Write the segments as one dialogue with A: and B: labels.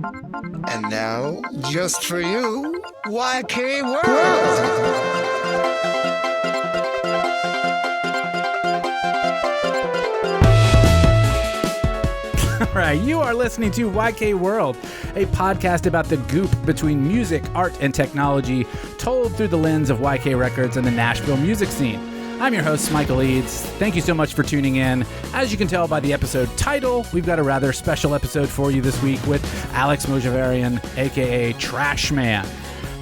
A: And now, just for you, YK World.
B: All right, you are listening to YK World, a podcast about the goop between music, art, and technology, told through the lens of YK Records and the Nashville music scene. I'm your host, Michael Eads. Thank you so much for tuning in. As you can tell by the episode title, we've got a rather special episode for you this week with Alex Mojaverian, aka Trash Man.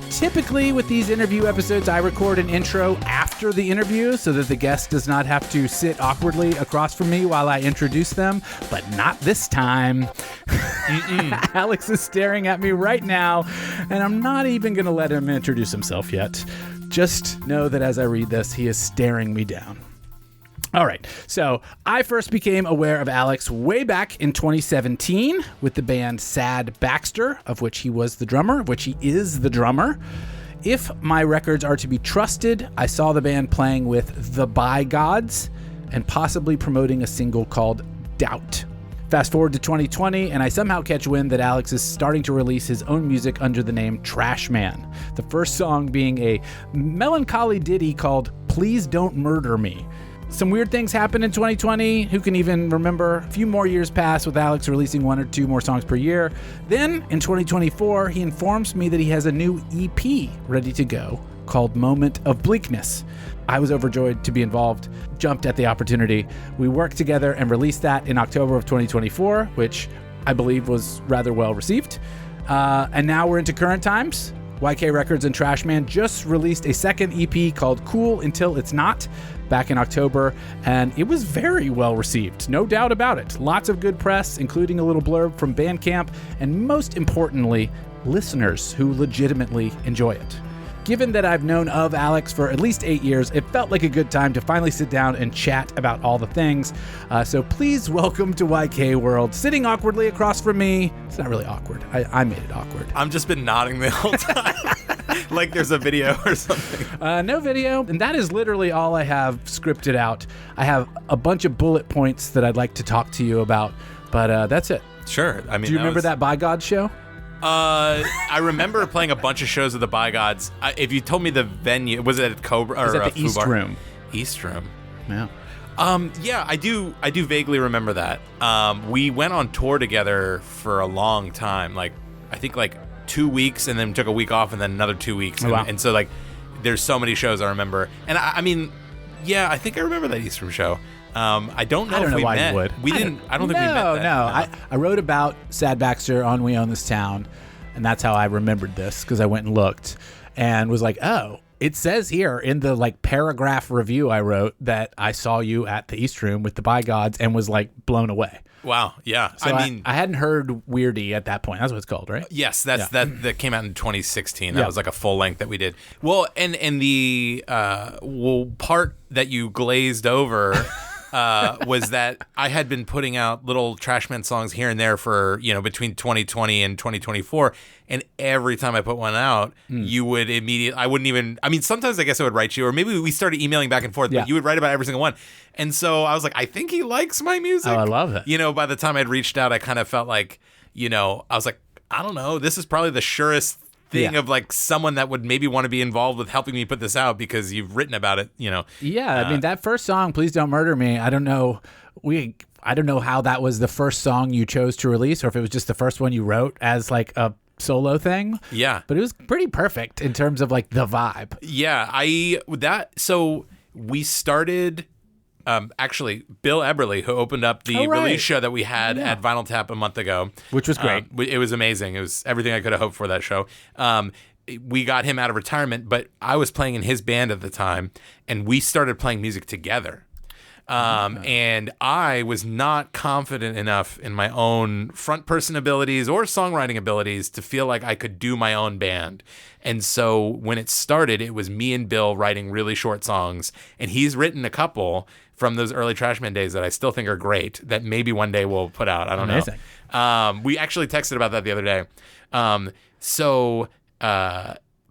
B: Typically, with these interview episodes, I record an intro after the interview so that the guest does not have to sit awkwardly across from me while I introduce them, but not this time. Alex is staring at me right now, and I'm not even going to let him introduce himself yet. Just know that as I read this, he is staring me down. All right, so I first became aware of Alex way back in 2017 with the band Sad Baxter, of which he was the drummer, of which he is the drummer. If my records are to be trusted, I saw the band playing with the By Gods and possibly promoting a single called Doubt. Fast forward to 2020, and I somehow catch wind that Alex is starting to release his own music under the name Trash Man, the first song being a melancholy ditty called Please Don't Murder Me. Some weird things happened in 2020. Who can even remember? A few more years passed with Alex releasing 1 or 2 more songs per year. Then, in 2024, he informs me that he has a new EP ready to go called Moment of Bleakness. I was overjoyed to be involved, jumped at the opportunity. We worked together and released that in October of 2024, which I believe was rather well received. And now we're into current times. YK Records and Trash Man just released a second EP called Cool Until It's Not back in October, and it was very well received, no doubt about it. Lots of good press, including a little blurb from Bandcamp, and most importantly, listeners who legitimately enjoy it. Given that I've known of Alex for at least 8 years, it felt like a good time to finally sit down and chat about all the things. So please welcome to YK World, sitting awkwardly across from me. It's not really awkward. I made it awkward.
C: I've just been nodding the whole time. Like there's a video or something.
B: No video, and that is literally all I have scripted out. I have a bunch of bullet points that I'd like to talk to you about, but that's it.
C: Sure. I mean,
B: do you remember that By God show?
C: I remember playing a bunch of shows with the By Gods. If you told me the venue, was it at Cobra? Or
B: it was at the East
C: Fubar?
B: Room.
C: East Room.
B: Yeah.
C: Yeah, I do vaguely remember that. We went on tour together for a long time. Like, I think like 2 weeks, and then took a week off, and then another 2 weeks.
B: Oh, wow.
C: And so like, there's so many shows I remember. And I mean, yeah, I think I remember that East Room show. I don't know if we
B: why
C: met.
B: you would.
C: We didn't. I don't think we met. Then.
B: No. I wrote about Sad Baxter on We Own This Town, and that's how I remembered this, because I went and looked and was like, oh, it says here in the like paragraph review I wrote that I saw you at the East Room with the By Gods and was like blown away.
C: Wow. Yeah.
B: So I mean, I hadn't heard Weirdy at that point. That's what it's called, right?
C: Yes, that came out in 2016. That
B: Yeah.
C: was like a full length that we did. Well, and the part that you glazed over was that I had been putting out little Trashman songs here and there for, between 2020 and 2024. And every time I put one out, you would I wouldn't even, I mean, sometimes I guess I would write you, or maybe we started emailing back and forth,
B: Yeah.
C: but you would write about every single one. And so I was like, I think he likes my music.
B: Oh, I love it.
C: By the time I'd reached out, I kind of felt like, I was like, I don't know, this is probably the surest thing of like someone that would maybe want to be involved with helping me put this out because you've written about it,
B: Yeah, I mean, that first song, Please Don't Murder Me, I don't know how that was the first song you chose to release, or if it was just the first one you wrote as like a solo thing.
C: Yeah.
B: But it was pretty perfect in terms of like the vibe.
C: Yeah, so we started, actually, Bill Eberle, who opened up the release show that we had at Vinyl Tap a month ago.
B: Which was great.
C: It was amazing. It was everything I could have hoped for that show. We got him out of retirement, but I was playing in his band at the time, and we started playing music together. And I was not confident enough in my own front person abilities or songwriting abilities to feel like I could do my own band. And so when it started, it was me and Bill writing really short songs, and he's written a couple from those early Trashman days that I still think are great that maybe one day we'll put out. I don't know. We actually texted about that the other day.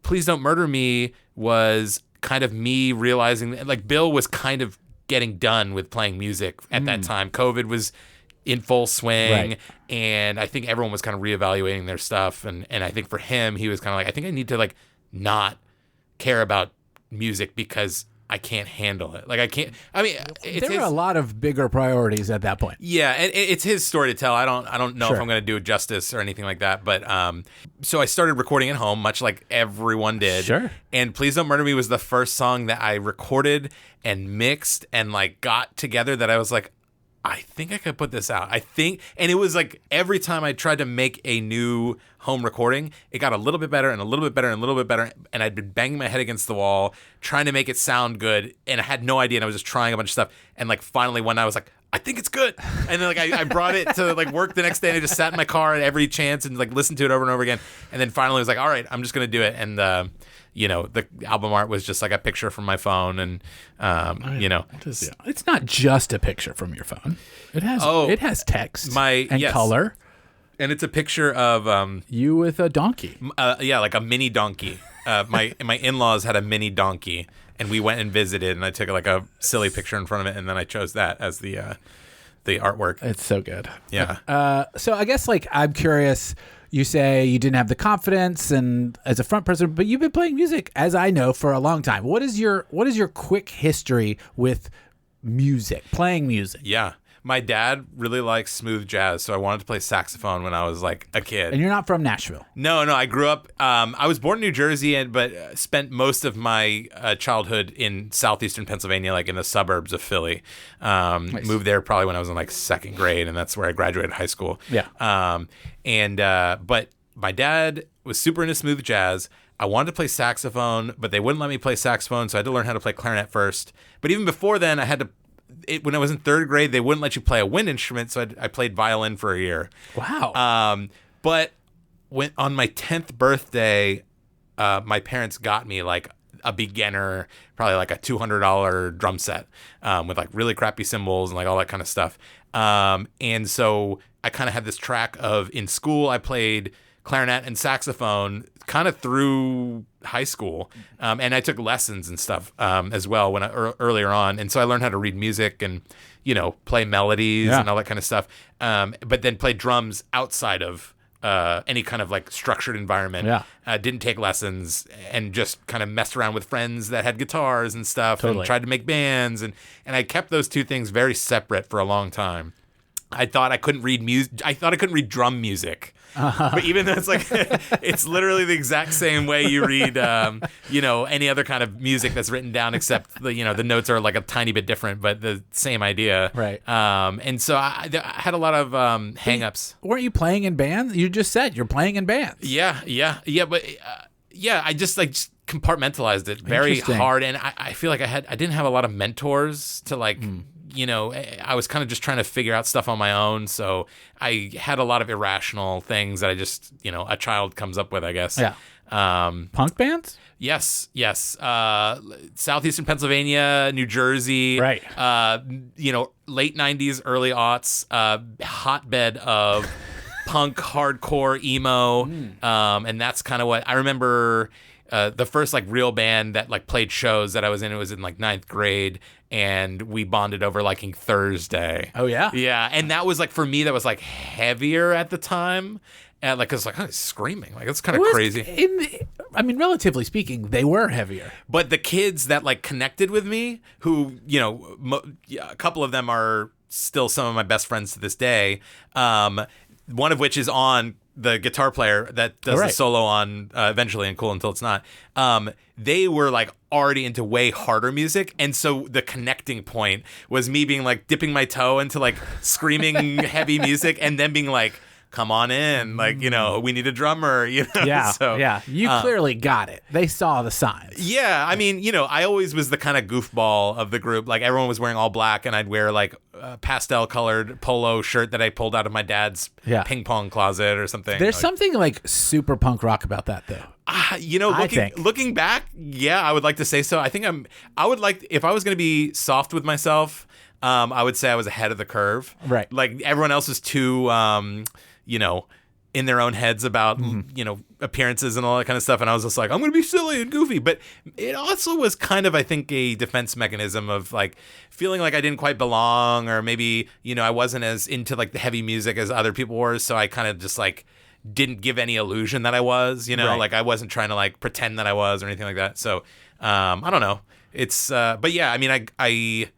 C: Please Don't Murder Me was kind of me realizing that, like, Bill was kind of getting done with playing music at that time. COVID was in full swing.
B: Right.
C: And I think everyone was kind of reevaluating their stuff. And I think for him, he was kind of like, I think I need to like not care about music because I can't handle it. Like I can't. I mean, it's
B: There were a lot of bigger priorities at that point.
C: yeah, and it's his story to tell. I don't know
B: Sure.
C: if I'm going to do it justice or anything like that. But so I started recording at home, much like everyone did.
B: Sure.
C: And "Please Don't Murder Me" was the first song that I recorded and mixed and like got together that I was like, I think I could put this out. And it was like every time I tried to make a new home recording, it got a little bit better and a little bit better and a little bit better. And I'd been banging my head against the wall, trying to make it sound good. And I had no idea. And I was just trying a bunch of stuff. And like finally one night I was like, I think it's good. And then like I brought it to like work the next day and I just sat in my car at every chance and like listened to it over and over again. And then finally I was like, all right, I'm just going to do it. And, the album art was just like a picture from my phone, and
B: It's not just a picture from your phone. It has text and color.
C: And it's a picture of
B: You with a donkey.
C: like a mini donkey. My in-laws had a mini donkey, and we went and visited, and I took like a silly picture in front of it, and then I chose that as the artwork.
B: It's so good.
C: Yeah.
B: So I guess like I'm curious. You say you didn't have the confidence and as a front person, but you've been playing music, as I know, for a long time. What is your quick history with music, playing music?
C: Yeah. My dad really likes smooth jazz, so I wanted to play saxophone when I was like a kid.
B: And you're not from Nashville?
C: No. I grew up. I was born in New Jersey, but spent most of my childhood in southeastern Pennsylvania, like in the suburbs of Philly.
B: Nice.
C: Moved there probably when I was in like second grade, and that's where I graduated high school.
B: Yeah.
C: But my dad was super into smooth jazz. I wanted to play saxophone, but they wouldn't let me play saxophone, so I had to learn how to play clarinet first. But even before then, I had to. When I was in third grade, they wouldn't let you play a wind instrument, so I played violin for a year.
B: Wow.
C: But when on my 10th birthday, my parents got me like a beginner, probably like a $200 drum set with like really crappy cymbals and like all that kind of stuff. And so I kind of had this track of in school, I played clarinet and saxophone kind of through high school. And I took lessons and stuff as well when earlier on. And so I learned how to read music and, play melodies and all that kind of stuff. But then played drums outside of any kind of like structured environment.
B: Yeah.
C: Didn't take lessons and just kind of messed around with friends that had guitars and stuff.
B: Totally.
C: And tried to make bands. And I kept those two things very separate for a long time. I thought I couldn't read music. I thought I couldn't read drum music. But even though it's like, it's literally the exact same way you read, any other kind of music that's written down, except the notes are like a tiny bit different, but the same idea.
B: Right.
C: And so I had a lot of hang-ups.
B: Weren't you playing in bands? You just said you're playing in bands.
C: Yeah. But I just compartmentalized it very hard. And I feel like I didn't have a lot of mentors to like, I was kind of just trying to figure out stuff on my own. So I had a lot of irrational things that I just, a child comes up with, I guess.
B: Yeah. Punk bands?
C: Yes. Southeastern Pennsylvania, New Jersey.
B: Right.
C: Late 90s, early aughts, hotbed of punk, hardcore, emo. And that's kind of what I remember. The first like real band that like played shows that I was in, it was in like 9th grade, and we bonded over liking Thursday.
B: Oh yeah?
C: Yeah. And that was like, for me, that was like heavier at the time. And like, it's like, oh, screaming. Like, it's kind of crazy.
B: Relatively speaking, they were heavier.
C: But the kids that like connected with me, who, a couple of them are still some of my best friends to this day. One of which is on the guitar player that does the solo on Eventually and Cool Until It's Not. They were like already into way harder music. And so the connecting point was me being like dipping my toe into like screaming heavy music and then being like, come on in, like, we need a drummer,
B: Yeah,
C: so,
B: yeah. You clearly got it. They saw the signs.
C: Yeah, I mean, I always was the kind of goofball of the group. Like, everyone was wearing all black, and I'd wear, like, a pastel-colored polo shirt that I pulled out of my dad's ping pong closet or something.
B: There's something, like, super punk rock about that, though.
C: Looking back, yeah, I would like to say so. I would like, if I was going to be soft with myself, I would say I was ahead of the curve.
B: Right.
C: Like, everyone else is too... in their own heads about, appearances and all that kind of stuff. And I was just like, I'm going to be silly and goofy. But it also was kind of, I think, a defense mechanism of like feeling like I didn't quite belong, or maybe, I wasn't as into like the heavy music as other people were. So I kind of just like didn't give any illusion that I was,
B: Right.
C: like I wasn't trying to like pretend that I was or anything like that. So I don't know. It's, but yeah, I mean, I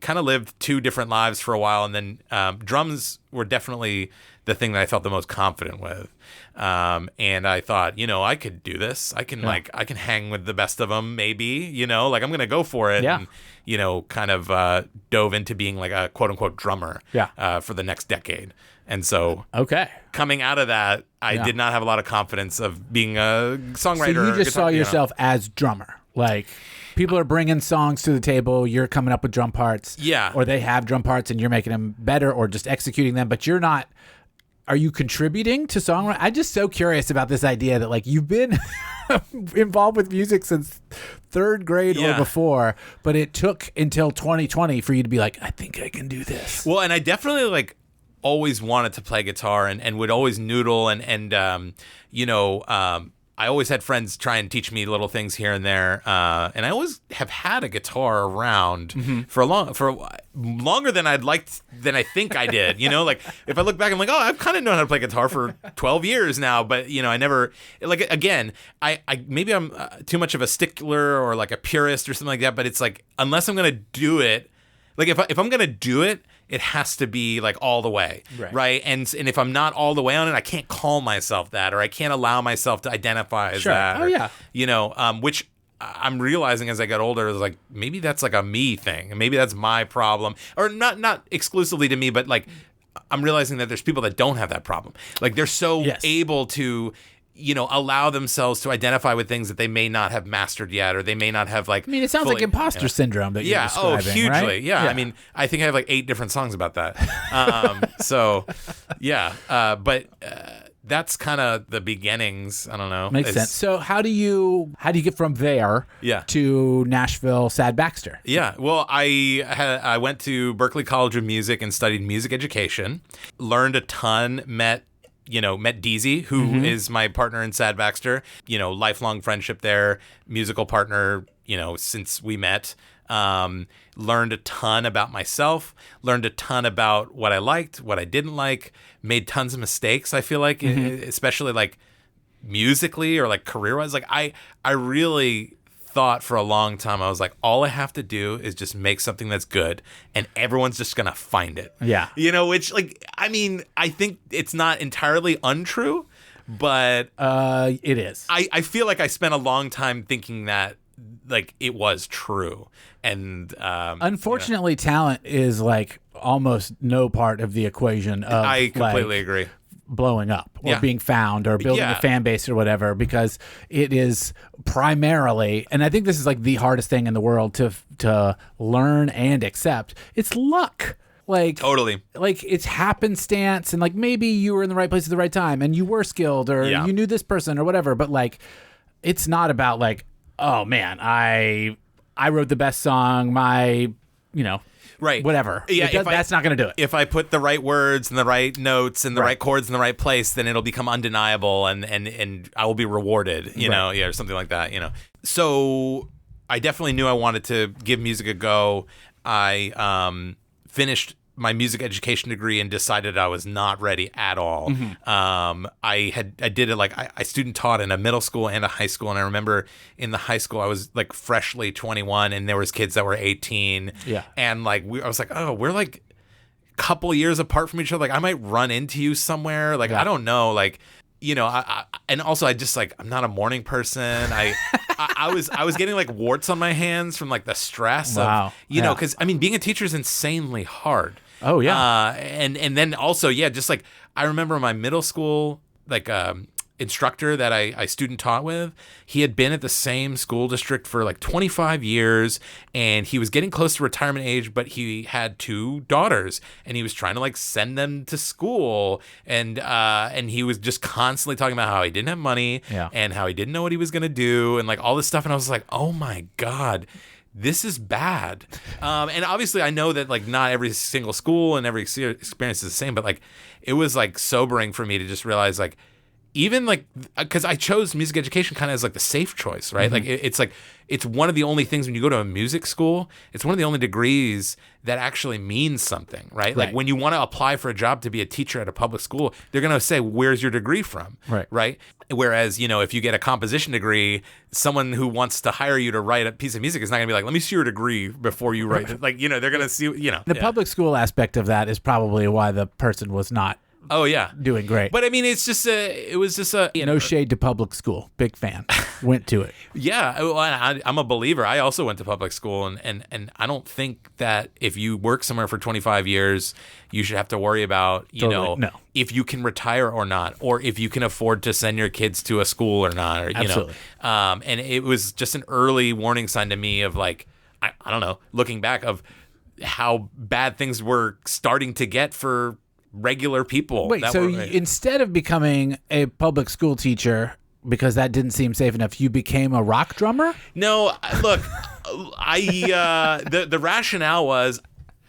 C: kind of lived two different lives for a while, and then drums were definitely the thing that I felt the most confident with. And I thought, I could do this. I can I can hang with the best of them, maybe, like I'm going to go for it.
B: Yeah.
C: And, kind of dove into being like a quote unquote drummer for the next decade. And so coming out of that, I did not have a lot of confidence of being a songwriter.
B: So you just saw yourself as drummer. Like, people are bringing songs to the table, you're coming up with drum parts.
C: Yeah.
B: Or they have drum parts and you're making them better or just executing them, but you're not. Are you contributing to songwriting? I'm just so curious about this idea that like you've been involved with music since third grade or before, but it took until 2020 for you to be like, I think I can do this.
C: Well, and I definitely like always wanted to play guitar and would always noodle and I always had friends try and teach me little things here and there, and I always have had a guitar around for longer than I think I did. Like if I look back, I'm like, oh, I've kind of known how to play guitar for 12 years now, but I never like again. I maybe I'm too much of a stickler or like a purist or something like that. But it's like unless I'm gonna do it, like if I'm gonna do it, it has to be like all the way, right? And if I'm not all the way on it, I can't call myself that, or I can't allow myself to identify as that.
B: Oh, yeah.
C: Which I'm realizing as I got older is like maybe that's like a me thing, and maybe that's my problem, or not exclusively to me, but like I'm realizing that there's people that don't have that problem. Like they're so able to allow themselves to identify with things that they may not have mastered yet, or they may not have like.
B: I mean, it sounds like imposter syndrome that you're describing,
C: hugely.
B: Right?
C: Yeah. I mean, I think I have like 8 different songs about that. But that's kind of the beginnings. I don't know.
B: Makes sense. So how do you get from there to Nashville, Sad Baxter?
C: Yeah. Well, I went to Berklee College of Music and studied music education. Learned a ton. Met Deezy, who is my partner in Sad Baxter, lifelong friendship there, musical partner, since we met. Learned a ton about myself, learned a ton about what I liked, what I didn't like, made tons of mistakes, I feel like, especially like musically or like career-wise. Like I really thought for a long time, I was like, all I have to do is just make something that's good and everyone's just gonna find it.
B: Yeah.
C: Which like, I mean, I think it's not entirely untrue, but
B: it is.
C: I feel like I spent a long time thinking that like it was true. And
B: unfortunately, talent is like almost no part of the equation of
C: I completely agree.
B: Blowing up or being found or building a fan base or whatever, because it is primarily, and I think this is like the hardest thing in the world to learn and accept, it's luck. Like
C: totally,
B: like it's happenstance, and like maybe you were in the right place at the right time and you were skilled, or you knew this person or whatever, but like it's not about like, oh man, I wrote the best song, right, whatever.
C: Yeah,
B: that's not going to do it.
C: If I put the right words and the right notes and the right chords in the right place, then it'll become undeniable, and I will be rewarded, or something like that, So I definitely knew I wanted to give music a go. I finished my music education degree and decided I was not ready at all. I did it like I student taught in a middle school and a high school, and I remember in the high school I was like freshly 21 and there was kids that were 18. Yeah. And like I was like, oh, we're like a couple years apart from each other. Like I might run into you somewhere. Like I don't know. Like and also I just like I'm not a morning person. I was getting like warts on my hands from like the stress of because I mean being a teacher is insanely hard.
B: Oh yeah.
C: And then also just like I remember my middle school like instructor that I student taught with, he had been at the same school district for like 25 years and he was getting close to retirement age, but he had 2 daughters and he was trying to like send them to school, and he was just constantly talking about how he didn't have money and how he didn't know what he was going to do and like all this stuff, and I was like, oh my God, this is bad. And obviously I know that like not every single school and every experience is the same, but like it was like sobering for me to just realize like, even like, because I chose music education kind of as like the safe choice, right? Like it's like, it's one of the only things when you go to a music school, it's one of the only degrees that actually means something, right? Like when you want to apply for a job to be a teacher at a public school, they're going to say, where's your degree from? Right. Whereas, you know, if you get a composition degree, someone who wants to hire you to write a piece of music is not going to be like, let me see your degree before you write it. Like, you know, they're going to see, you know.
B: The public school aspect of that is probably why the person was not doing great.
C: But I mean, it's just it was just
B: no shade to public school. Big fan. Went to it.
C: Yeah, well, I'm a believer. I also went to public school, and I don't think that if you work somewhere for 25 years, you should have to worry about, you know, if you can retire or not, or if you can afford to send your kids to a school or not, or, you
B: Absolutely.
C: know. And it was just an early warning sign to me of like, I don't know, looking back of how bad things were starting to get for regular people.
B: Wait, so instead of becoming a public school teacher, because that didn't seem safe enough, you became a rock drummer?
C: No, look, the rationale was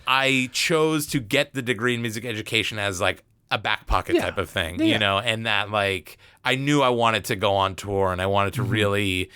C: I chose to get the degree in music education as like a back pocket type of thing, you know, and that like I knew I wanted to go on tour and I wanted to really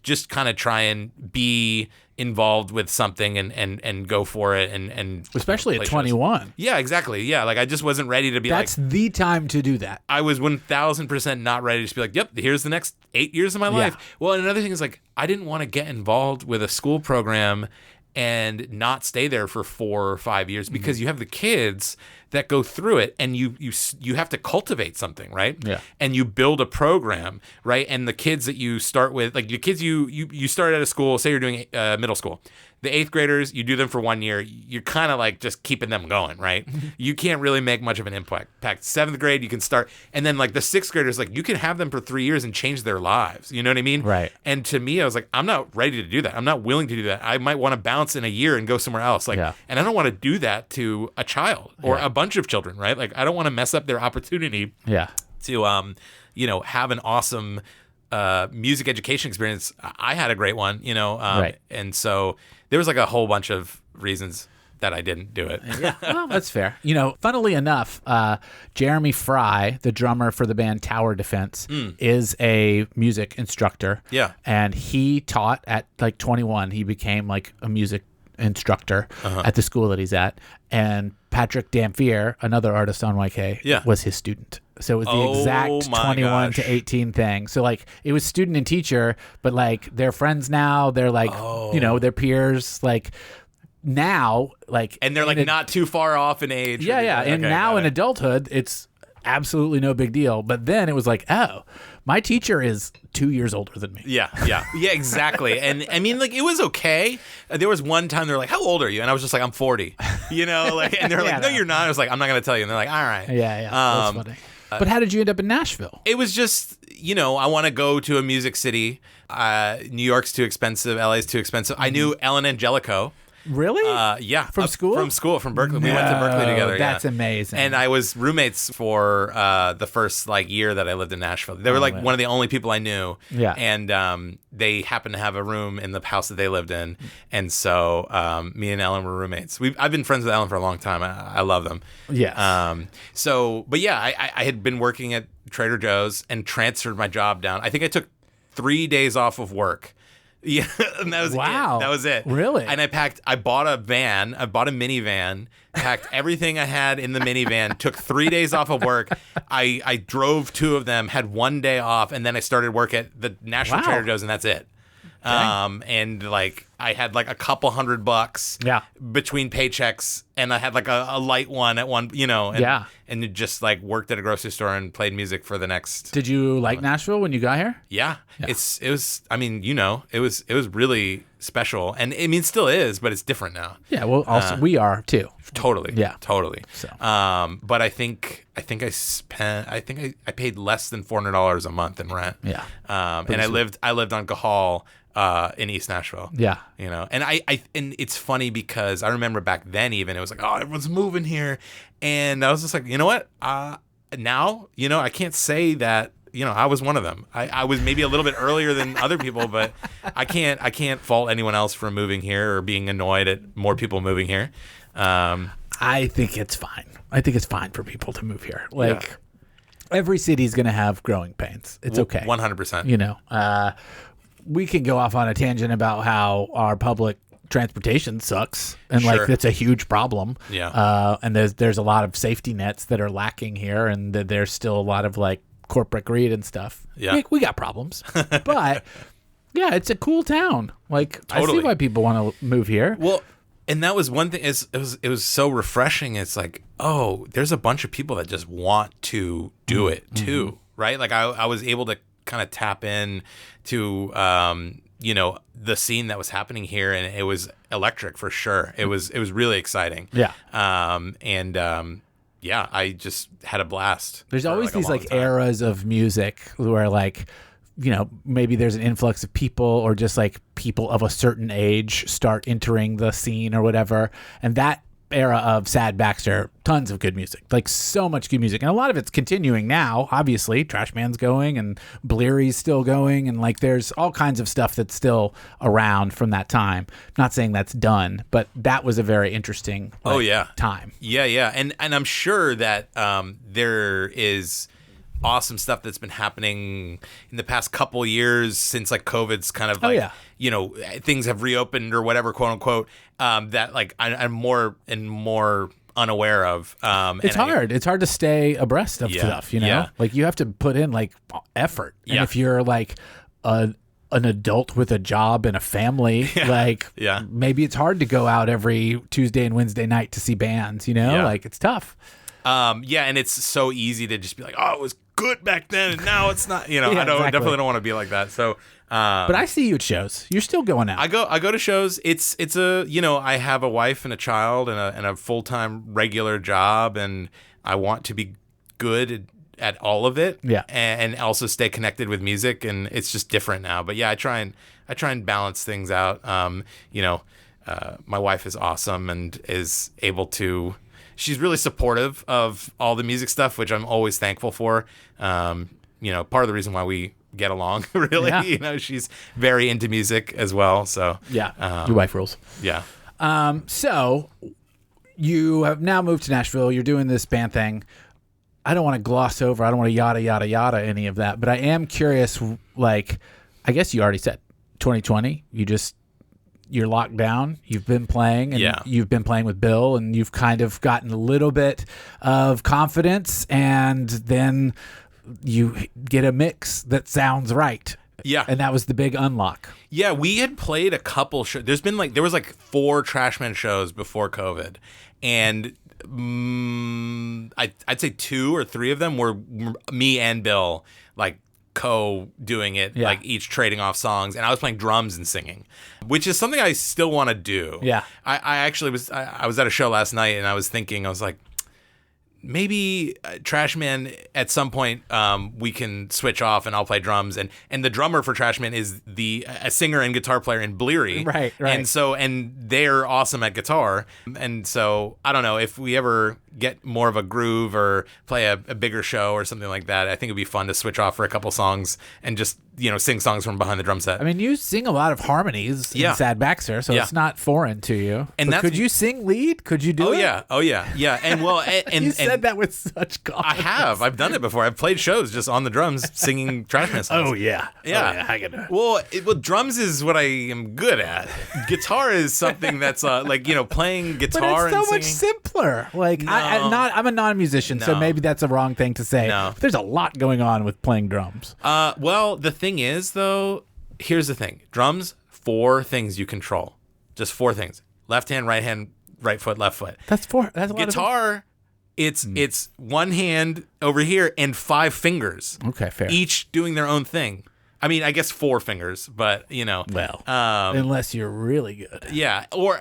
C: just kind of try and be involved with something and go for it and
B: especially at 21.
C: Yeah, exactly. Yeah, like I just wasn't ready to be
B: That's the time to do that.
C: I was 1000% not ready to just be like, yep, here's the next 8 years of my life. Well, and another thing is like I didn't want to get involved with a school program and not stay there for 4 or 5 years because you have the kids that go through it and you have to cultivate something, right?
B: Yeah.
C: And you build a program, right? And the kids that you start with, like your kids you start at a school, say you're doing middle school. The 8th graders, you do them for 1 year. You're kind of like just keeping them going, right? You can't really make much of an impact. 7th grade, you can start. And then like the 6th graders, like you can have them for 3 years and change their lives. You know what I mean?
B: Right.
C: And to me, I was like, I'm not ready to do that. I'm not willing to do that. I might want to bounce in a year and go somewhere else. Like, and I don't want to do that to a child or a bunch of children, right? Like I don't want to mess up their opportunity to, you know, have an awesome music education experience. I had a great one, you know, and so there was like a whole bunch of reasons that I didn't do it.
B: Yeah, well, that's fair. You know, funnily enough, Jeremy Fry, the drummer for the band Tower Defense, is a music instructor. Yeah, and he taught at like 21. He became like a music instructor at the school that he's at, and Patrick Dampier, another artist on YK, was his student. So it was the exact 21 to 18 thing. So like it was student and teacher, but like they're friends now. They're like, you know, they're peers. Like now, like,
C: and they're like not too far off in age.
B: Yeah, yeah. And now in adulthood, it's absolutely no big deal. But then it was like, oh, my teacher is 2 years older than me.
C: Yeah, exactly. And I mean, like, it was okay. There was one time they were like, how old are you? And I was just like, I'm 40. You know, like, and they're like, no, you're not. I was like, I'm not going to tell you. And they're like, all right.
B: Yeah. That's funny. But how did you end up in Nashville?
C: It was just, you know, I want to go to a music city. New York's too expensive. LA's too expensive. I knew Ellen Angelico.
B: Really?
C: Yeah.
B: From school?
C: From school, from Berkeley. We went to Berkeley together.
B: That's amazing.
C: And I was roommates for the first like year that I lived in Nashville. They were like one of the only people I knew. Yeah. And they happened to have a room in the house that they lived in. And so me and Ellen were roommates. I've been friends with Ellen for a long time. I love them.
B: Yes.
C: But yeah, I had been working at Trader Joe's and transferred my job down. I think I took 3 days off of work. Yeah, and that was it. That was it.
B: Really?
C: And I bought a minivan, packed everything I had in the minivan, took 3 days off of work. I drove 2 of them, had 1 day off, and then I started work at the National Trader Joe's, and that's it. And like I had like a couple $100 between paychecks, and I had like a light one at one, you know, and it just like worked at a grocery store and played music for the next.
B: Did you like Nashville when you got here?
C: Yeah. It was, I mean, you know, it was really special, and I mean, it still is, but it's different now.
B: Yeah. Well, also we are too.
C: Totally.
B: Yeah.
C: Totally. So. But I think I paid less than $400 a month in rent.
B: Yeah.
C: And I lived on Gahal in East Nashville.
B: Yeah.
C: You know, and and it's funny because I remember back then even it was like, oh, everyone's moving here, and I was just like, you know what? Now, you know, I can't say that I was one of them. I was maybe a little bit earlier than other people, but I can't fault anyone else for moving here or being annoyed at more people moving here.
B: I think it's fine. I think it's fine for people to move here. Like, every city's going to have growing pains. It's okay.
C: 100%.
B: We can go off on a tangent about how our public transportation sucks, and like that's a huge problem. And there's a lot of safety nets that are lacking here, and there's still a lot of like corporate greed and stuff. We got problems, but yeah, it's a cool town. Like, totally. I see why people want to move here.
C: Well, and that was one thing. It was so refreshing. It's like, oh, there's a bunch of people that just want to do it too, right? Like I was able to kind of tap in to the scene that was happening here, and it was electric for sure. It was really exciting. I just had a blast.
B: There's always these like eras of music where like, maybe there's an influx of people, or just like people of a certain age start entering the scene or whatever. And that era of Sad Baxter, tons of good music, like so much good music. And a lot of it's continuing now. Obviously, Trash Man's going, and Bleary's still going. And like, there's all kinds of stuff that's still around from that time. Not saying that's done, but that was a very interesting time.
C: Yeah. And I'm sure that there is awesome stuff that's been happening in the past couple years since like COVID's kind of like, things have reopened or whatever, quote unquote, that like I'm more and more unaware of.
B: It's hard. It's hard to stay abreast of stuff, like you have to put in like effort. And if you're like an adult with a job and a family, maybe it's hard to go out every Tuesday and Wednesday night to see bands, like it's tough.
C: And it's so easy to just be like, oh, it was good back then and now it's not, definitely don't want to be like that. So,
B: but I see you at shows. You're still going out.
C: I go to shows. It's I have a wife and a child and a full-time regular job, and I want to be good at all of it. And also stay connected with music, and it's just different now. But I try and balance things out. My wife is awesome and is able to. She's really supportive of all the music stuff, which I'm always thankful for. Part of the reason why we get along, really. She's very into music as well. So
B: your wife rules.
C: Yeah.
B: So you have now moved to Nashville. You're doing this band thing. I don't want to gloss over. I don't want to yada yada yada any of that. But I am curious. Like, I guess you already said 2020. You're locked down. You've been playing, and you've been playing with Bill, and you've kind of gotten a little bit of confidence, and then you get a mix that sounds right.
C: Yeah.
B: And that was the big unlock.
C: Yeah, we had played a couple shows. There was 4 Trashman shows before COVID, and I'd say 2 or 3 of them were me and Bill, like, doing it, like each trading off songs, and I was playing drums and singing, which is something I still want to do. I actually was at a show last night, and I was thinking, I was like, maybe Trashman at some point we can switch off and I'll play drums, and the drummer for Trashman is a singer and guitar player in Bleary,
B: right.
C: And they're awesome at guitar, and so I don't know if we ever get more of a groove or play a bigger show or something like that. I think it'd be fun to switch off for a couple songs and just sing songs from behind the drum set.
B: I mean, you sing a lot of harmonies in Sad Baxter, so it's not foreign to you. And could you sing lead? Could you do it?
C: Oh yeah. And well, and
B: you said that with such confidence.
C: I have. I've done it before. I've played shows just on the drums singing Trashman songs.
B: Oh yeah. I can do it.
C: Well, drums is what I am good at. Guitar is something that's playing guitar.
B: But it's so
C: and
B: much simpler. Like
C: No.
B: I'm a non-musician, so maybe that's a wrong thing to say.
C: No.
B: But there's a lot going on with playing drums.
C: Well, the thing is, though, here's the thing. Drums, 4 things you control. Just 4 things. Left hand, right hand, right foot, left foot.
B: That's 4. That's a lot
C: Guitar, it's one hand over here and 5 fingers.
B: Okay, fair.
C: Each doing their own thing. I mean, I guess 4 fingers, but,
B: Well, unless you're really good.
C: Yeah, or,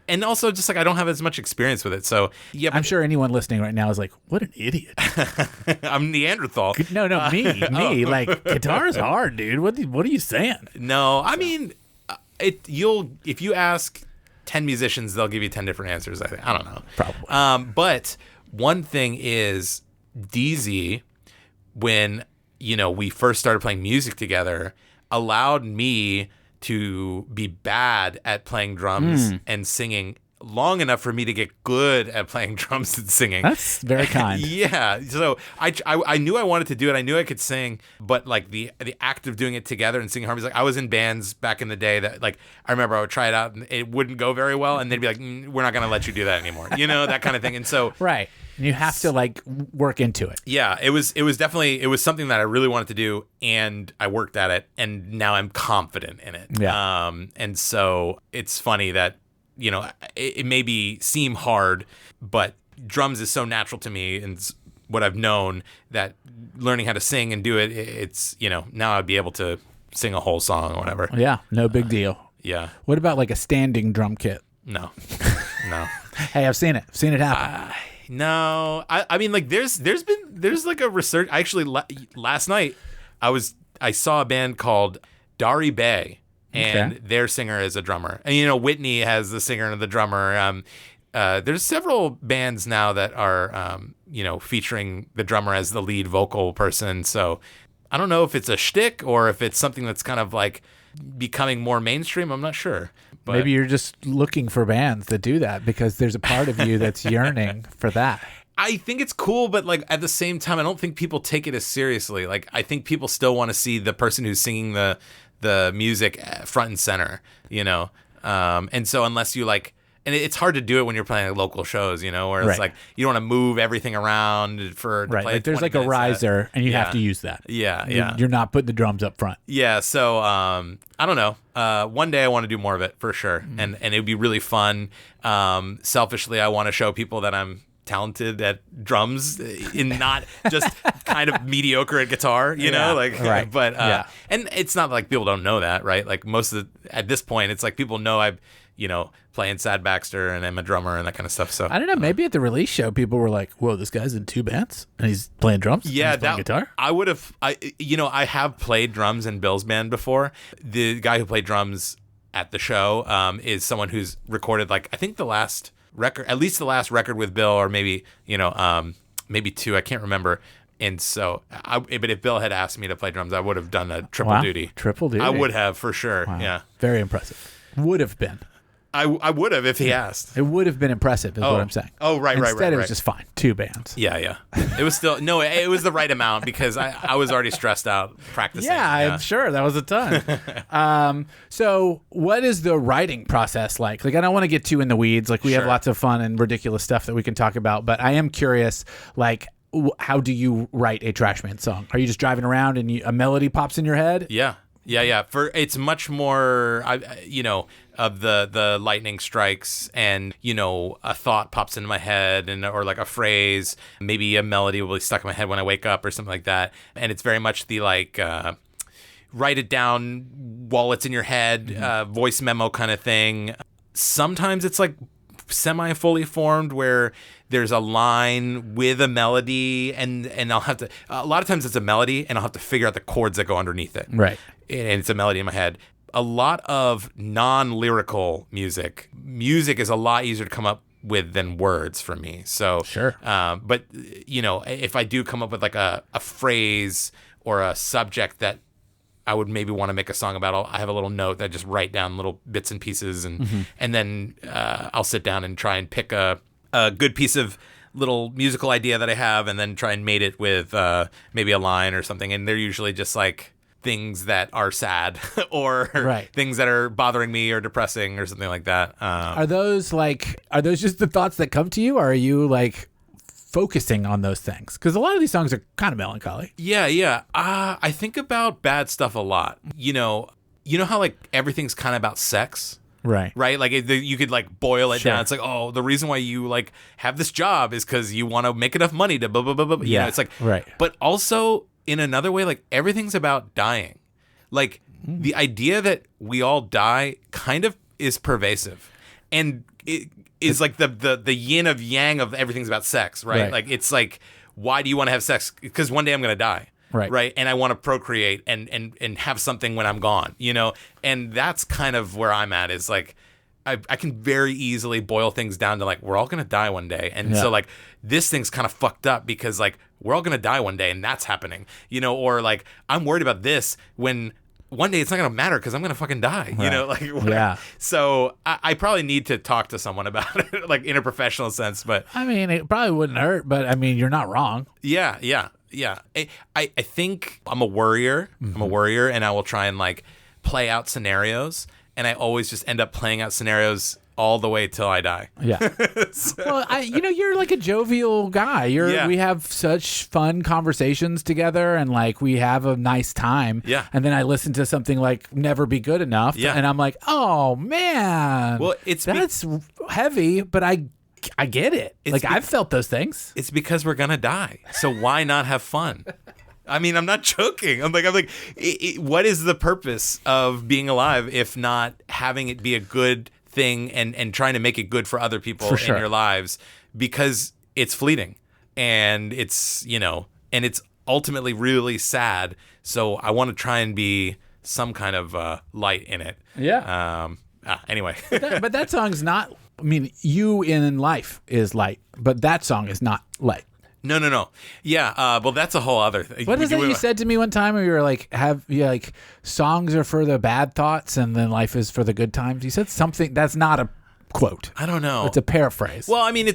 C: and also just like I don't have as much experience with it. So, yeah.
B: I'm sure anyone listening right now is like, what an idiot.
C: I'm Neanderthal.
B: No, me. Like, guitar's hard, dude. What are you saying?
C: No, I mean, if you ask 10 musicians, they'll give you 10 different answers. I think. I don't know.
B: Probably.
C: But one thing is DZ, when we first started playing music together, allowed me to be bad at playing drums and singing long enough for me to get good at playing drums and singing.
B: That's very kind.
C: Yeah. So I knew I wanted to do it. I knew I could sing, but like the act of doing it together and singing harmonies, like I was in bands back in the day that like, I remember I would try it out and it wouldn't go very well. And they'd be like, we're not going to let you do that anymore. That kind of thing. And so.
B: Right. And you have to like work into it.
C: Yeah, it was definitely something that I really wanted to do, and I worked at it, and now I'm confident in it.
B: Yeah.
C: And so it's funny that it maybe seem hard, but drums is so natural to me, and it's what I've known that learning how to sing and do it, it's now I'd be able to sing a whole song or whatever.
B: Yeah, no big deal.
C: Yeah.
B: What about like a standing drum kit?
C: No.
B: Hey, I've seen it. I've seen it happen.
C: No, I mean, like there's like a research. Actually, last night I saw a band called Dari Bay, and their singer is a drummer. And Whitney has the singer and the drummer. There's several bands now that are featuring the drummer as the lead vocal person. So I don't know if it's a shtick or if it's something that's kind of like becoming more mainstream. I'm not sure. But
B: maybe you're just looking for bands that do that because there's a part of you that's yearning for that.
C: I think it's cool, but like at the same time, I don't think people take it as seriously. Like I think people still want to see the person who's singing the music front and center, and so unless you like, and it's hard to do it when you're playing like local shows, where it's like you don't want to move everything around for
B: right.
C: Play
B: like there's like a riser, and you have to use that.
C: Yeah.
B: You're not putting the drums up front.
C: Yeah. So I don't know. One day I want to do more of it for sure, and it would be really fun. Selfishly, I want to show people that I'm talented at drums and not just kind of mediocre at guitar,
B: right.
C: But and it's not like people don't know that, right? Like at this point, it's like people know I've playing Sad Baxter and I'm a drummer and that kind of stuff. So
B: I don't know. Maybe at the release show, people were like, "Whoa, this guy's in 2 bands and he's playing drums.
C: Yeah,
B: and he's playing guitar."
C: I would have. I have played drums in Bill's band before. The guy who played drums at the show is someone who's recorded like I think the last record, at least the last record with Bill, or maybe maybe 2. I can't remember. And so, but if Bill had asked me to play drums, I would have done a triple duty.
B: Triple duty.
C: I would have for sure.
B: Wow.
C: Yeah,
B: very impressive. Would have been.
C: I would have if he asked.
B: It would have been impressive, is what I'm saying.
C: Oh, right.
B: Instead, it was just fine. 2 bands.
C: Yeah. It was still it was the right amount because I was already stressed out practicing.
B: Yeah, I'm sure that was a ton. So, what is the writing process like? Like, I don't want to get too in the weeds. Like, we have lots of fun and ridiculous stuff that we can talk about, but I am curious, like, how do you write a Trashman song? Are you just driving around and a melody pops in your head?
C: Yeah. It's much more, of the lightning strikes and, a thought pops into my head or like a phrase, maybe a melody will be stuck in my head when I wake up or something like that. And it's very much the like, write it down while it's in your head, voice memo kind of thing. Sometimes it's like semi-fully formed where there's a line with a melody and I'll have to, a lot of times it's a melody and I'll have to figure out the chords that go underneath it.
B: Right.
C: And it's a melody in my head. A lot of non-lyrical music is a lot easier to come up with than words for me. So,
B: sure.
C: But if I do come up with like a phrase or a subject that I would maybe want to make a song about, I have a little note that I just write down little bits and pieces and then I'll sit down and try and pick a good piece of little musical idea that I have and then try and mate it with maybe a line or something. And they're usually just like things that are sad or things that are bothering me or depressing or something like that.
B: Are those just the thoughts that come to you, or are you like focusing on those things? Because a lot of these songs are kind of melancholy.
C: Yeah. I think about bad stuff a lot. You know how like everything's kind of about sex? Right. Like you could like boil it down. It's like, oh, the reason why you like have this job is because you want to make enough money to blah, blah, blah, blah.
B: Yeah.
C: It's like, but also in another way, like everything's about dying. Like the idea that we all die kind of is pervasive. And it is like the yin of yang of everything's about sex, right? Like it's like, why do you want to have sex? Because one day I'm going to die. Right. And I want to procreate and have something when I'm gone, And that's kind of where I'm at is like, I can very easily boil things down to like, we're all gonna die one day, and so like this thing's kind of fucked up because like we're all gonna die one day, and that's happening, or like I'm worried about this when one day it's not gonna matter because I'm gonna fucking die, like
B: Yeah.
C: So I probably need to talk to someone about it, like in a professional sense, but
B: I mean, it probably wouldn't hurt, but I mean, you're not wrong.
C: yeah. I think I'm a worrier. I'm a worrier, and I will try and like play out scenarios, and I always just end up playing out scenarios all the way till I die.
B: Yeah. Well, you're like a jovial guy. We have such fun conversations together, and like we have a nice time.
C: Yeah.
B: And then I listen to something like "Never Be Good Enough," and I'm like, oh man.
C: Well,
B: that's heavy, but I get it. I've felt those things.
C: It's because we're gonna die, so why not have fun? I mean, I'm not joking. I'm like, what is the purpose of being alive if not having it be a good thing and trying to make it good for other people in your lives? Because it's fleeting, and it's and it's ultimately really sad. So I want to try and be some kind of light in it.
B: Yeah.
C: Anyway,
B: but that song's not. I mean, you in life is light, but that song is not light.
C: No. Yeah. Well, that's a whole other thing.
B: What is that you said to me one time where you were like, songs are for the bad thoughts and then life is for the good times? You said something that's not a quote.
C: I don't know.
B: It's a paraphrase.
C: Well, I mean,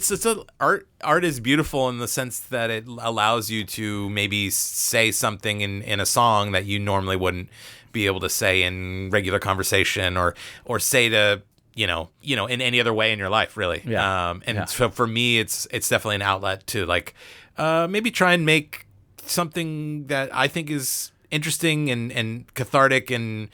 C: art is beautiful in the sense that it allows you to maybe say something in a song that you normally wouldn't be able to say in regular conversation or say to in any other way in your life, really.
B: Yeah.
C: So for me, it's definitely an outlet to like maybe try and make something that I think is interesting and cathartic, and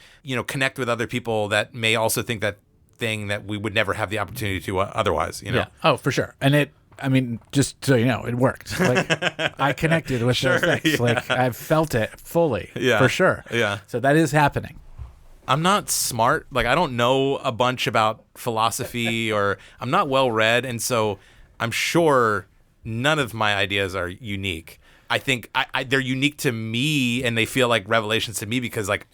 C: connect with other people that may also think that thing that we would never have the opportunity to otherwise.
B: Yeah. Oh, for sure. And just so you know, it worked. Like I connected with those things.
C: Yeah.
B: Like I've felt it fully.
C: Yeah.
B: For sure.
C: Yeah.
B: So that is happening.
C: I'm not smart. Like, I don't know a bunch about philosophy, or I'm not well read. And so I'm sure none of my ideas are unique. I think they're unique to me, and they feel like revelations to me because like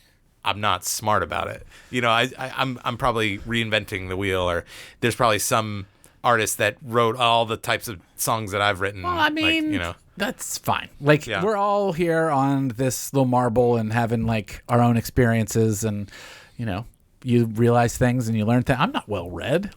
C: I'm not smart about it. I'm probably reinventing the wheel, or there's probably some artist that wrote all the types of songs that I've written.
B: Well, I mean, that's fine. Like we're all here on this little marble and having like our own experiences, and you realize things and you learn things. I'm not well read.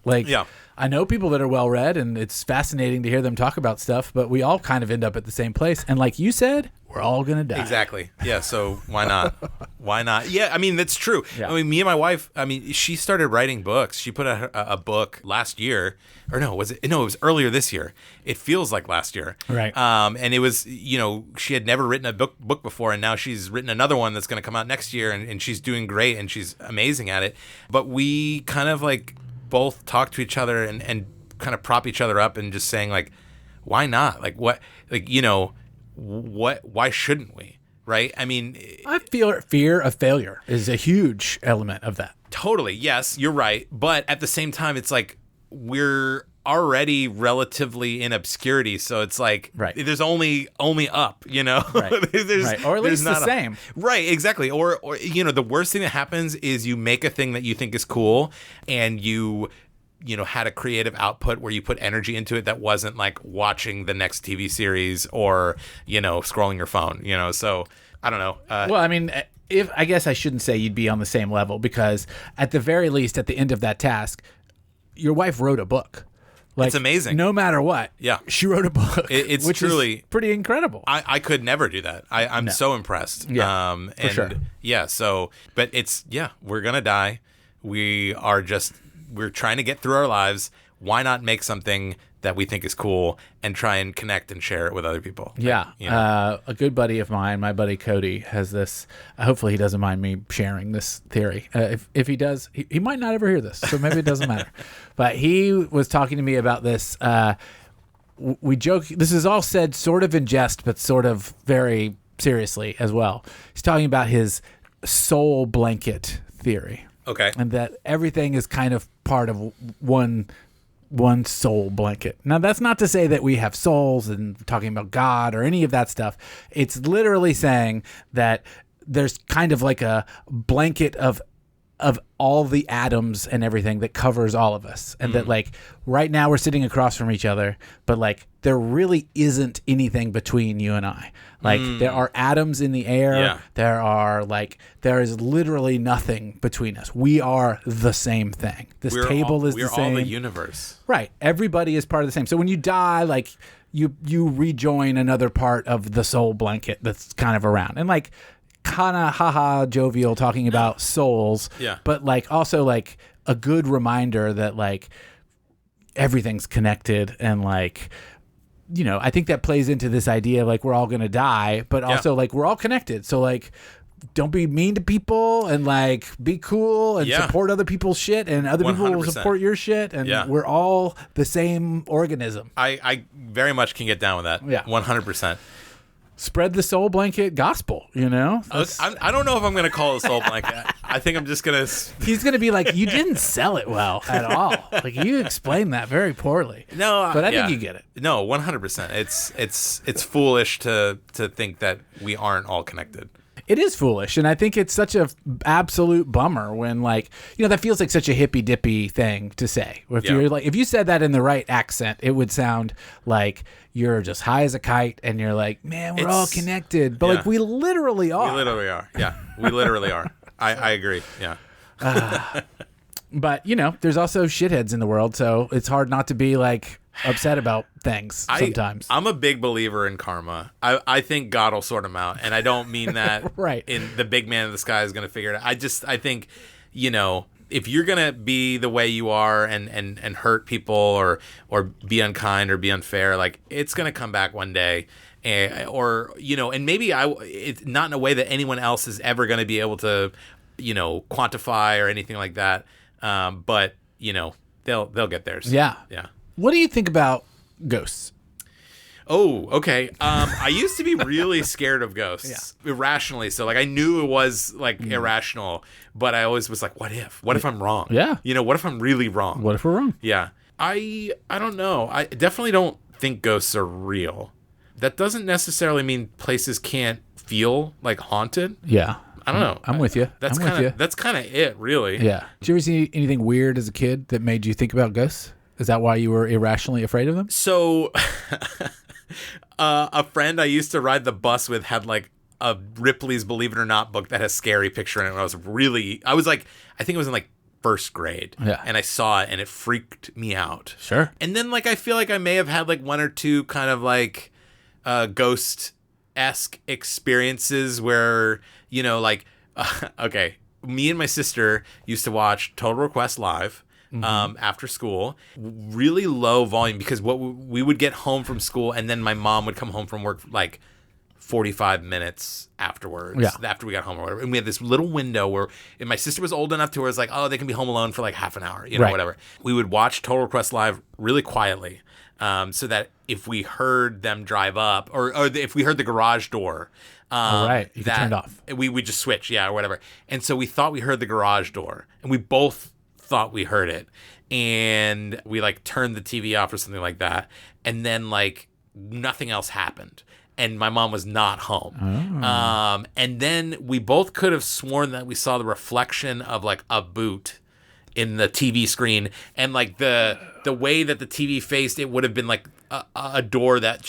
B: I know people that are well read, and it's fascinating to hear them talk about stuff, but we all kind of end up at the same place. And like you said, we're all gonna die.
C: Exactly. Yeah. So why not? Why not? Yeah. I mean, that's true. Yeah. I mean, me and my wife. I mean, she started writing books. She put a book last year, or no? Was it? No, it was earlier this year. It feels like last year.
B: Right.
C: And it was, she had never written a book before, and now she's written another one that's going to come out next year, and she's doing great, and she's amazing at it. But we kind of like both talk to each other and kind of prop each other up and just saying like, why not? Like what? Like why shouldn't we? Right? I mean,
B: I feel fear of failure is a huge element of that.
C: Totally. Yes, you're right. But at the same time, it's like we're already relatively in obscurity. So it's like there's only up,
B: Right. Right. Or at least the same.
C: Right. Exactly. Or the worst thing that happens is you make a thing that you think is cool, and you had a creative output where you put energy into it that wasn't like watching the next TV series or, scrolling your phone, so I don't know.
B: Well, I mean, I guess I shouldn't say you'd be on the same level, because at the very least, at the end of that task, your wife wrote a book. Like,
C: it's amazing.
B: No matter what.
C: Yeah.
B: She wrote a book.
C: It's
B: which
C: truly
B: is pretty incredible.
C: I could never do that. I'm so impressed.
B: Yeah. For sure.
C: Yeah. So, but we're going to die. We're trying to get through our lives. Why not make something that we think is cool and try and connect and share it with other people?
B: Yeah. A good buddy of mine, my buddy Cody, has this. Hopefully he doesn't mind me sharing this theory. If he does, he might not ever hear this, so maybe it doesn't matter. But he was talking to me about this. We joke. This is all said sort of in jest, but sort of very seriously as well. He's talking about his soul blanket theory.
C: Okay.
B: And that everything is kind of part of one soul blanket. Now, that's not to say that we have souls and talking about God or any of that stuff. It's literally saying that there's kind of like a blanket of of all the atoms and everything that covers all of us. And that like right now we're sitting across from each other, but like there really isn't anything between you and I. Like there are atoms in the air.
C: Yeah.
B: There is literally nothing between us. We are the same thing. This table is the same.
C: We're all the universe.
B: Right. Everybody is part of the same. So when you die, like you rejoin another part of the soul blanket that's kind of around. And like kind of haha jovial talking about souls.
C: Yeah.
B: But like also like a good reminder that like everything's connected and like, you know, I think that plays into this idea of like we're all going to die, but also like we're all connected. So like don't be mean to people and like be cool and support other people's shit and other people will
C: 100%.
B: support your shit and we're all the same organism.
C: I very much can get down with that.
B: Yeah.
C: 100%.
B: Spread the soul blanket gospel, you know?
C: I don't know if I'm going to call it a soul blanket. I think I'm just going to...
B: He's going to be like, you didn't sell it well at all. Like, you explained that very poorly.
C: No,
B: but I think you get it.
C: No, 100%. It's foolish to think that we aren't all connected.
B: It is foolish, and I think it's such a absolute bummer when, like, you know, that feels like such a hippy dippy thing to say. If you're like, if you said that in the right accent, it would sound like you're just high as a kite, and you're like, man, we're all connected, but like we literally are.
C: We literally are. Yeah, we literally are. I agree. Yeah.
B: But you know, there's also shitheads in the world, so it's hard not to be like upset about things sometimes.
C: I'm a big believer in karma. I think God will sort them out, and I don't mean that
B: right.
C: in the big man in the sky is going to figure it out. I think, you know, if you're going to be the way you are and hurt people or be unkind or be unfair, like it's going to come back one day. Or, you know, and maybe it's not in a way that anyone else is ever going to be able to, you know, quantify or anything like that. But, you know, they'll get theirs.
B: Yeah.
C: Yeah.
B: What do you think about ghosts?
C: Oh, okay. I used to be really scared of ghosts, irrationally. So, like, I knew it was like irrational, but I always was like, "What if? What if I'm wrong?
B: Yeah.
C: You know, what if I'm really wrong?
B: What if we're wrong?
C: Yeah. I don't know. I definitely don't think ghosts are real. That doesn't necessarily mean places can't feel like haunted.
B: Yeah.
C: I don't know.
B: I'm with you.
C: That's kind of it, really.
B: Yeah. Did you ever see anything weird as a kid that made you think about ghosts? Is that why you were irrationally afraid of them?
C: So, a friend I used to ride the bus with had like a Ripley's Believe It or Not book that has a scary picture in it. When I was like, I think it was in like first grade.
B: Yeah.
C: And I saw it and it freaked me out.
B: Sure.
C: And then like, I feel like I may have had like one or two kind of like ghost-esque experiences where, you know, like, okay, me and my sister used to watch Total Request Live. After school, really low volume, because we would get home from school and then my mom would come home from work like 45 minutes afterwards, after we got home or whatever. And we had this little window where, and my sister was old enough to where it's like, oh, they can be home alone for like half an hour, you know, whatever. We would watch Total Request Live really quietly, so that if we heard them drive up or if we heard the garage door,
B: you could turn it off.
C: We would just switch, or whatever. And so we thought we heard the garage door, and we both thought we heard it, and we like turned the TV off or something like that, and then like nothing else happened, and my mom was not home. And then we both could have sworn that we saw the reflection of like a boot in the TV screen, and like the way that the TV faced, it would have been like a door that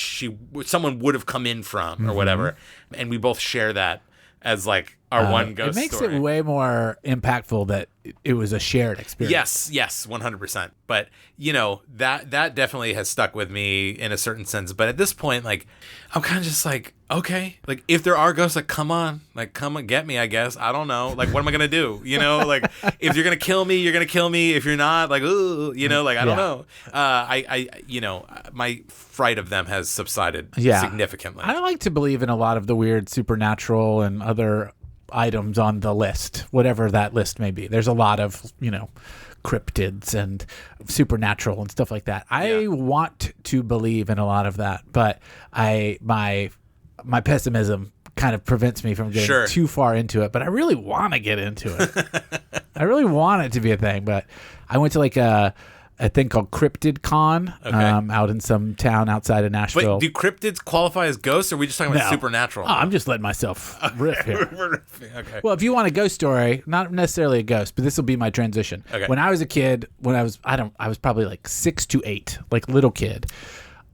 C: someone would have come in from or whatever, and we both share that as like our one ghost story.
B: It makes it way more impactful that it was a shared experience.
C: Yes, 100%. But, you know, that definitely has stuck with me in a certain sense. But at this point, like, I'm kind of just like, okay, like, if there are ghosts, like, come on, get me, I guess. I don't know. Like, what am I going to do? You know, like, if you're going to kill me, you're going to kill me. If you're not, like, ooh, you know, like, I don't know. You know, my fright of them has subsided significantly.
B: I like to believe in a lot of the weird supernatural and other items on the list, whatever that list may be. There's a lot of, you know, cryptids and supernatural and stuff like that. I want to believe in a lot of that, but my pessimism kind of prevents me from getting too far into it, but I really want to get into it. I really want it to be a thing, but I went to like a thing called Cryptid Con
C: Okay.
B: out in some town outside of Nashville.
C: But do cryptids qualify as ghosts, or are we just talking about
B: No.
C: supernatural?
B: Oh, I'm just letting myself riff here.
C: Okay.
B: Well, if you want a ghost story, not necessarily a ghost, but this will be my transition.
C: Okay.
B: When I was a kid, I was probably like 6 to 8, like little kid.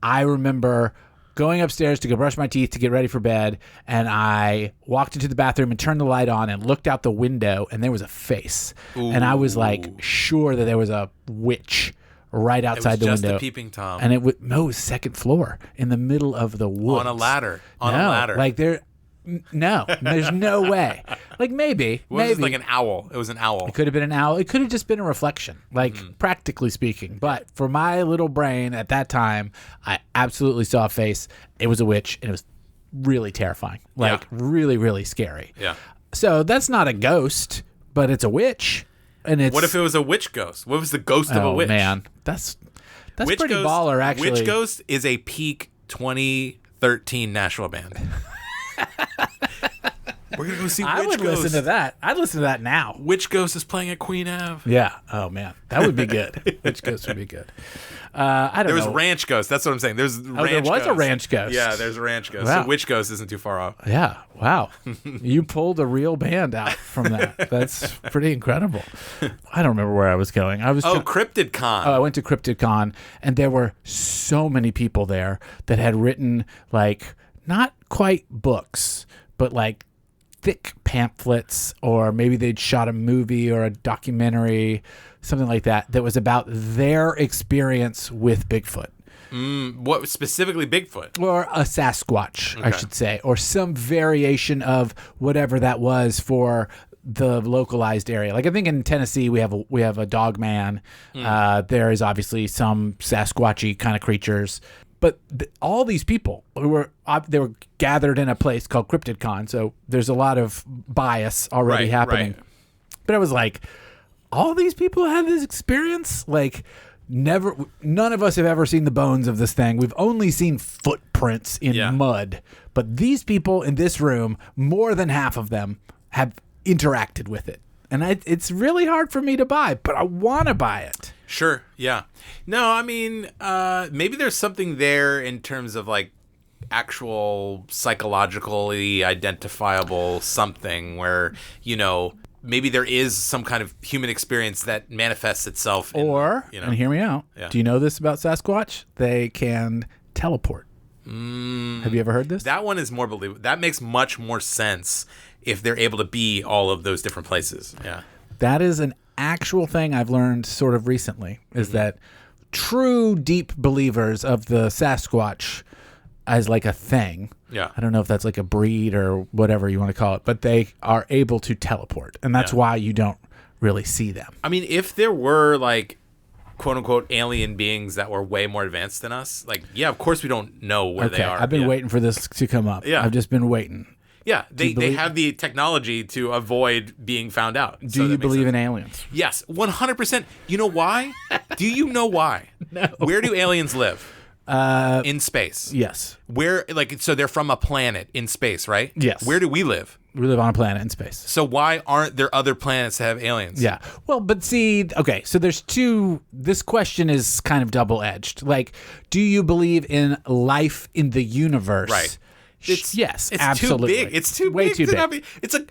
B: I remember going upstairs to go brush my teeth to get ready for bed, and I walked into the bathroom and turned the light on and looked out the window, and there was a face. And I was like sure that there was a witch right outside the
C: just
B: window.
C: a peeping Tom.
B: And it was second floor in the middle of the woods.
C: On a ladder. On
B: No,
C: a ladder.
B: like no, there's no way. Like maybe.
C: What was it, like an owl? It was an owl.
B: It could have been an owl. It could have just been a reflection, like practically speaking. But for my little brain at that time, I absolutely saw a face. It was a witch, and it was really terrifying. Like really, really scary.
C: Yeah.
B: So that's not a ghost, but it's a witch. And it's
C: What if it was a witch ghost? What if it was the ghost of a witch?
B: Man, that's
C: Witch
B: pretty
C: Ghost,
B: baller, actually.
C: Witch Ghost is a peak 2013 Nashville band. We're going to go see Witch
B: I would
C: Ghost.
B: listen to that. I'd listen to that now.
C: Witch Ghost is playing at Queen Ave.
B: Yeah. Oh man, that would be good. Witch Ghost would be good. I don't
C: There was
B: know.
C: Ranch Ghost. That's what I'm saying. There's Ranch
B: there was a
C: Ghost.
B: Ranch Ghost.
C: Yeah, there's a Ranch Ghost.
B: Wow.
C: So Witch Ghost isn't too far off.
B: Yeah. Wow. You pulled a real band out from that. That's pretty incredible. I don't remember where I was going.
C: Cryptid Con.
B: I went to Cryptid Con, and there were so many people there that had written, like, not quite books, but like thick pamphlets, or maybe they'd shot a movie or a documentary, something like that was about their experience with Bigfoot.
C: What specifically Bigfoot?
B: Or a Sasquatch, I should say, or some variation of whatever that was for the localized area. Like I think in Tennessee we have a dog man. There is obviously some Sasquatchy kind of creatures, but all these people who were gathered in a place called CryptidCon, so there's a lot of bias already happening.
C: Right.
B: But I was like, all these people had this experience, like. None of us have ever seen the bones of this thing. We've only seen footprints in mud. But these people in this room, more than half of them, have interacted with it. And it's really hard for me to buy, but I want to buy it.
C: Sure. Yeah. No, I mean, maybe there's something there in terms of like actual psychologically identifiable something where, maybe there is some kind of human experience that manifests itself.
B: And hear me out.
C: Yeah.
B: Do you know this about Sasquatch? They can teleport. Have you ever heard this?
C: That one is more believable. That makes much more sense if they're able to be all of those different places. Yeah.
B: That is an actual thing I've learned sort of recently, is that true deep believers of the Sasquatch as like a thing.
C: Yeah.
B: I don't know if that's like a breed or whatever you want to call it, but they are able to teleport. And that's why you don't really see them.
C: I mean, if there were like quote unquote alien beings that were way more advanced than us, like, yeah, of course we don't know where they are.
B: I've been waiting for this to come up.
C: Yeah.
B: I've just been waiting.
C: Yeah, they have the technology to avoid being found out.
B: Do you believe in aliens?
C: Yes, 100%. You know why? Do you know why?
B: No.
C: Where do aliens live? In space.
B: Yes.
C: Where, so they're from a planet in space, right?
B: Yes.
C: Where do we live?
B: We live on a planet in space.
C: So why aren't there other planets that have aliens?
B: Yeah. Well, but see, okay, so there's this question is kind of double-edged. Like, do you believe in life in the universe?
C: Right.
B: Yes,
C: it's
B: absolutely.
C: Too big. It's too
B: way
C: big
B: too
C: to
B: big.
C: not be. It's a.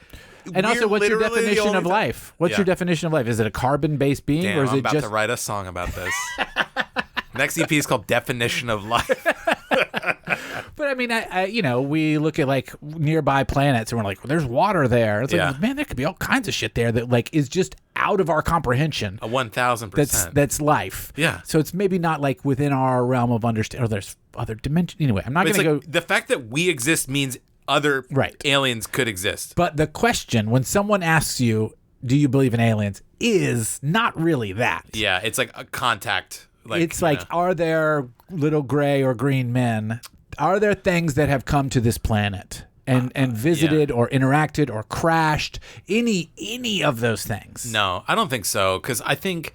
B: And also, what's your definition of
C: life?
B: life? What's your definition of life? Is it a carbon-based being,
C: Damn,
B: or is
C: I'm
B: it
C: about
B: just
C: to write a song about this. Next EP is called Definition of Life.
B: But I mean, we look at like nearby planets and we're like, well, there's water there. It's like, man, there could be all kinds of shit there that like is just out of our comprehension.
C: 1,000%.
B: That's life.
C: Yeah.
B: So it's maybe not like within our realm of understanding. Or there's other dimensions. Anyway, I'm not going to go.
C: The fact that we exist means other aliens could exist.
B: But the question, when someone asks you, do you believe in aliens, is not really that.
C: Yeah, it's like a contact.
B: It's like, are there little gray or green men? Are there things that have come to this planet and visited or interacted or crashed? Any of those things?
C: No, I don't think so. Because I think,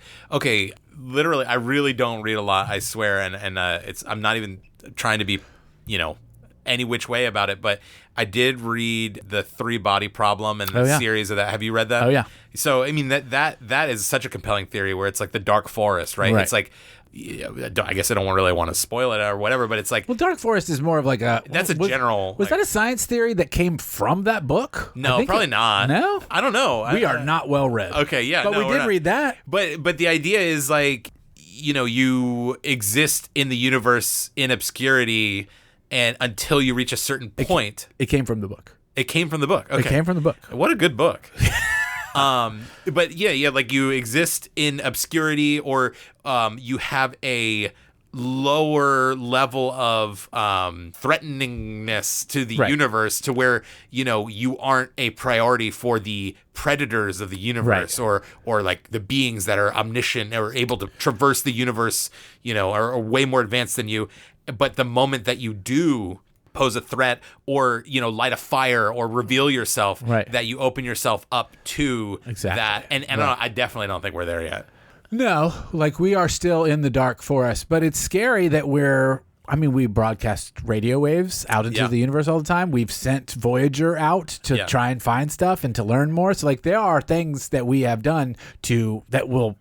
C: literally, I really don't read a lot. I swear, and I'm not even trying to be, any which way about it, but I did read the 3-Body Problem and the series of that. Have you read that?
B: Oh yeah.
C: So I mean that is such a compelling theory where it's like the dark forest, right? It's like, I guess I don't really want to spoil it or whatever, but it's like,
B: well, dark forest is more of like a
C: general.
B: Was that a science theory that came from that book?
C: No, probably not.
B: No,
C: I don't know.
B: We are not well read.
C: Okay, yeah,
B: but we did read that.
C: But the idea is like, you exist in the universe in obscurity, and until you reach a certain point.
B: It came from the book.
C: It came from the book. Okay.
B: It came from the book.
C: What a good book. But yeah, like you exist in obscurity, or you have a lower level of threateningness to the universe, to where you aren't a priority for the predators of the universe, or like the beings that are omniscient or able to traverse the universe, are way more advanced than you. But the moment that you do pose a threat, or light a fire, or reveal yourself, that you open yourself up to that. And I definitely don't think we're there yet.
B: No, like we are still in the dark forest, but it's scary that we broadcast radio waves out into the universe all the time. We've sent Voyager out to try and find stuff and to learn more. So like there are things that we have done that will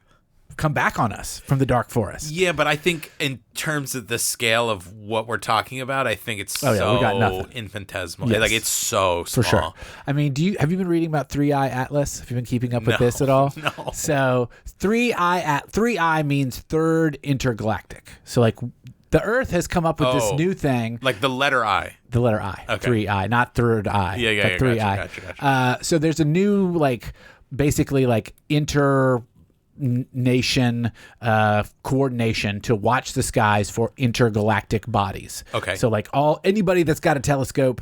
B: come back on us from the dark forest. Yeah,
C: but I think in terms of the scale of what we're talking about, I think it's
B: we got nothing.
C: Infinitesimal. Yes. Like it's so small.
B: For sure. I mean, have you been reading about 3I Atlas? Have you been keeping up with this at all?
C: No.
B: So 3I means third intergalactic. So like the Earth has come up with this new thing.
C: Like the letter I.
B: The letter I.
C: Okay.
B: 3I, not third eye.
C: Yeah.
B: But 3I.
C: Gotcha.
B: So there's a new basically nation coordination to watch the skies for intergalactic bodies.
C: Okay.
B: So anybody that's got a telescope,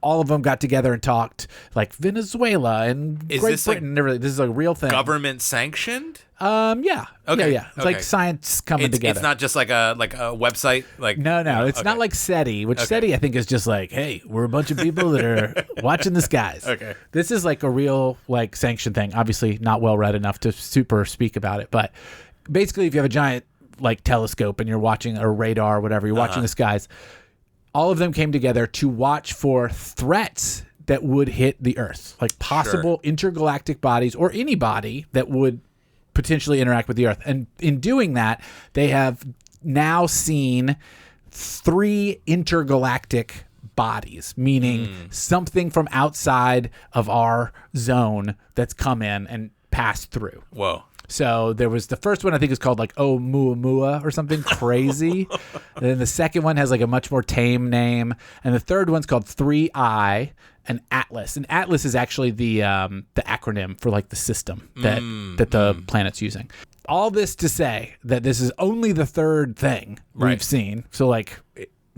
B: all of them got together and talked, like Venezuela and Great Britain and everything. This is a real thing.
C: Government sanctioned?
B: Yeah.
C: Okay.
B: Yeah. It's like science coming together.
C: It's not just like a website.
B: No. It's not like SETI, which SETI I think is just like, hey, we're a bunch of people that are watching the skies.
C: Okay.
B: This is like a real sanction thing. Obviously not well read enough to super speak about it, but basically if you have a giant telescope and you're watching a radar or whatever, you're watching the skies. All of them came together to watch for threats that would hit the Earth, like possible intergalactic bodies or any body that would potentially interact with the Earth. And in doing that, they have now seen 3 intergalactic bodies, meaning something from outside of our zone that's come in and passed through.
C: Whoa.
B: So there was the first one, I think is called Oumuamua or something crazy. And then the second one has a much more tame name. And the third one's called 3I and Atlas. And Atlas is actually the acronym for the system that the planet's using. All this to say that this is only the third thing we've seen. So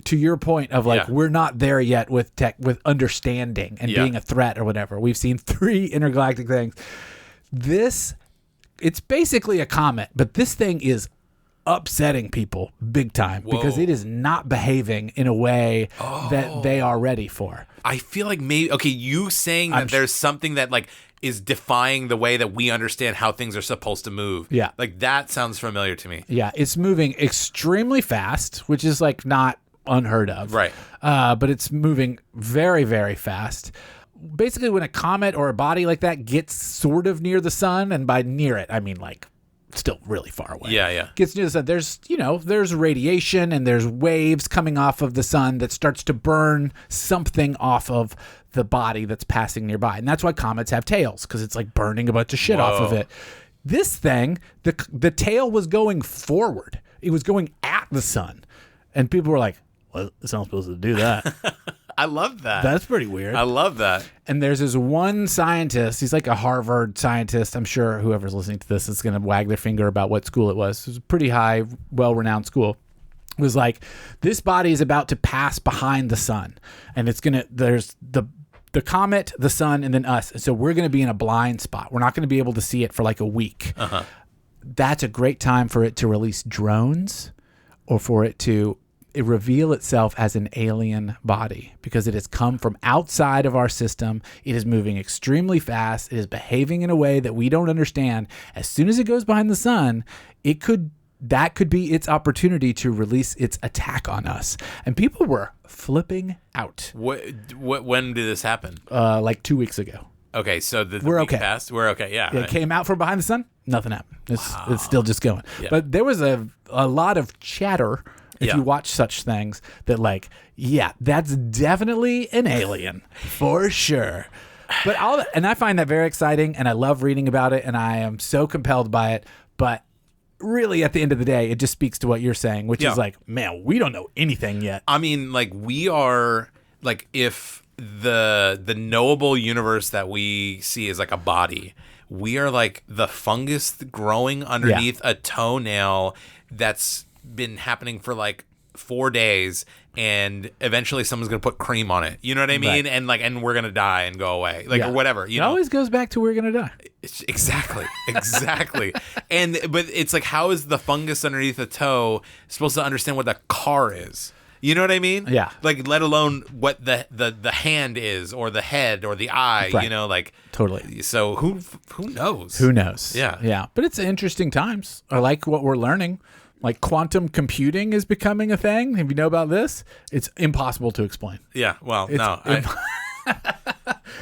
B: to your point of we're not there yet with with understanding and being a threat or whatever. We've seen 3 intergalactic things. It's basically a comet, but this thing is upsetting people big time because it is not behaving in a way that they are ready for.
C: I feel like you saying that there's something that is defying the way that we understand how things are supposed to move.
B: Yeah.
C: That sounds familiar to me.
B: Yeah, it's moving extremely fast, which is not unheard of.
C: Right.
B: But it's moving very, very fast. Basically, when a comet or a body like that gets sort of near the sun, and by near it, I mean still really far away.
C: Yeah.
B: Gets near the sun. There's radiation and there's waves coming off of the sun that starts to burn something off of the body that's passing nearby. And that's why comets have tails, because it's burning a bunch of shit off of it. This thing, the tail was going forward. It was going at the sun. And people were like, well, it's not supposed to do that.
C: I love that.
B: That's pretty weird.
C: I love that.
B: And there's this one scientist. He's a Harvard scientist. I'm sure whoever's listening to this is going to wag their finger about what school it was. It was a pretty high, well-renowned school. It was this body is about to pass behind the sun. And there's the comet, the sun, and then us. And so we're going to be in a blind spot. We're not going to be able to see it for a week.
C: Uh-huh.
B: That's a great time for it to release drones or for it to reveal itself as an alien body, because it has come from outside of our system. It is moving extremely fast. It is behaving in a way that we don't understand. As soon as it goes behind the sun, it could that could be its opportunity to release its attack on us. And people were flipping out.
C: When did this happen?
B: Like 2 weeks ago.
C: Okay, so the
B: We're
C: week
B: okay.
C: passed. We're okay. Yeah.
B: It came out from behind the sun. Nothing happened. It's still just going.
C: Yeah.
B: But there was a lot of chatter, if
C: Yeah.
B: you watch such things, that like, yeah, that's definitely an alien for sure. But I find that very exciting, and I love reading about it, and I am so compelled by it. But really, at the end of the day, it just speaks to what you're saying, which
C: Yeah.
B: is like, man, we don't know anything yet.
C: I mean, like, we are, like, if the knowable universe that we see is like a body, we are like the fungus growing underneath a toenail that's been happening for like 4 days, and eventually someone's gonna put cream on it. You know what I mean?
B: Right.
C: And we're gonna die and go away, like,
B: Yeah.
C: or whatever.
B: It
C: You know,
B: always goes back to we're going to die.
C: exactly. But it's like, how is the fungus underneath the toe supposed to understand what the car is? You know what I mean?
B: Yeah.
C: Like, let alone what the hand is, or the head, or the eye.
B: Right.
C: You know, like,
B: Totally.
C: so who knows?
B: Who knows?
C: Yeah.
B: Yeah. But it's interesting times. I like what we're learning. Like quantum computing is becoming a thing. Have you know about this? It's impossible to explain.
C: Yeah. Well,
B: It's
C: no. I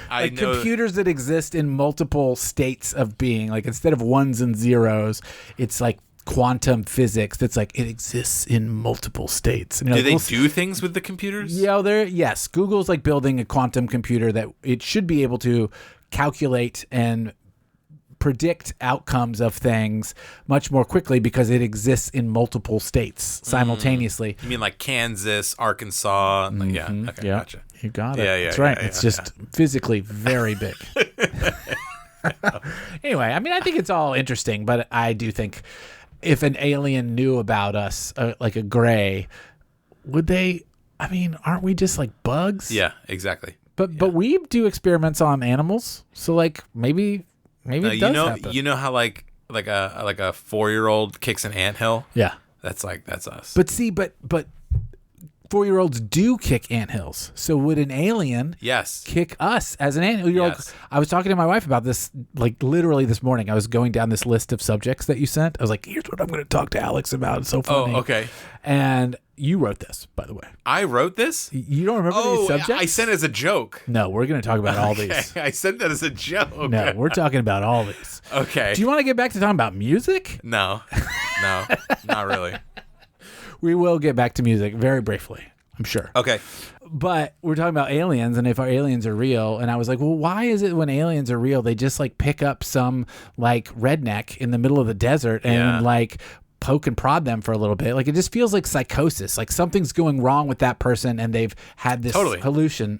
B: Like
C: know.
B: computers that exist in multiple states of being. Like instead of ones and zeros, it's like quantum physics that's like it exists in multiple states. And you're
C: Do
B: like,
C: they do things with the computers?
B: Yeah, yes. Google's like building a quantum computer that it should be able to calculate and predict outcomes of things much more quickly because it exists in multiple states simultaneously.
C: You mean like Kansas, Arkansas? Yeah. Okay.
B: Yeah,
C: Gotcha.
B: you got it.
C: Yeah,
B: That's right.
C: yeah,
B: It's just physically very big. Anyway, I mean, I think it's all interesting, but I do think if an alien knew about us, like a gray, would they? I mean, aren't we just like bugs?
C: Yeah. Exactly.
B: But we do experiments on animals, so like maybe it does happen.
C: You know how like a 4-year-old kicks an anthill?
B: Yeah.
C: That's us.
B: But see, but 4-year-olds do kick anthills. So would an alien
C: Yes.
B: kick us as an anthill? You're
C: Yes.
B: like, I was talking to my wife about this, like literally this morning. I was going down this list of subjects that you sent. I was like, here's what I'm going to talk to Alex about. It's so funny.
C: Oh, okay.
B: And you wrote this, by the way.
C: I wrote this?
B: You don't remember these subjects?
C: I sent it as a joke.
B: No, we're going to talk about all these.
C: I sent that as a joke.
B: No, we're talking about all these.
C: Okay.
B: Do you want to get back to talking about music?
C: No, not really.
B: We will get back to music very briefly, I'm sure.
C: Okay.
B: But we're talking about aliens and if our aliens are real. And I was like, well, why is it when aliens are real, they just like pick up some like redneck in the middle of the desert and like poke and prod them for a little bit? Like it just feels like psychosis. Like something's going wrong with that person and they've had this hallucination.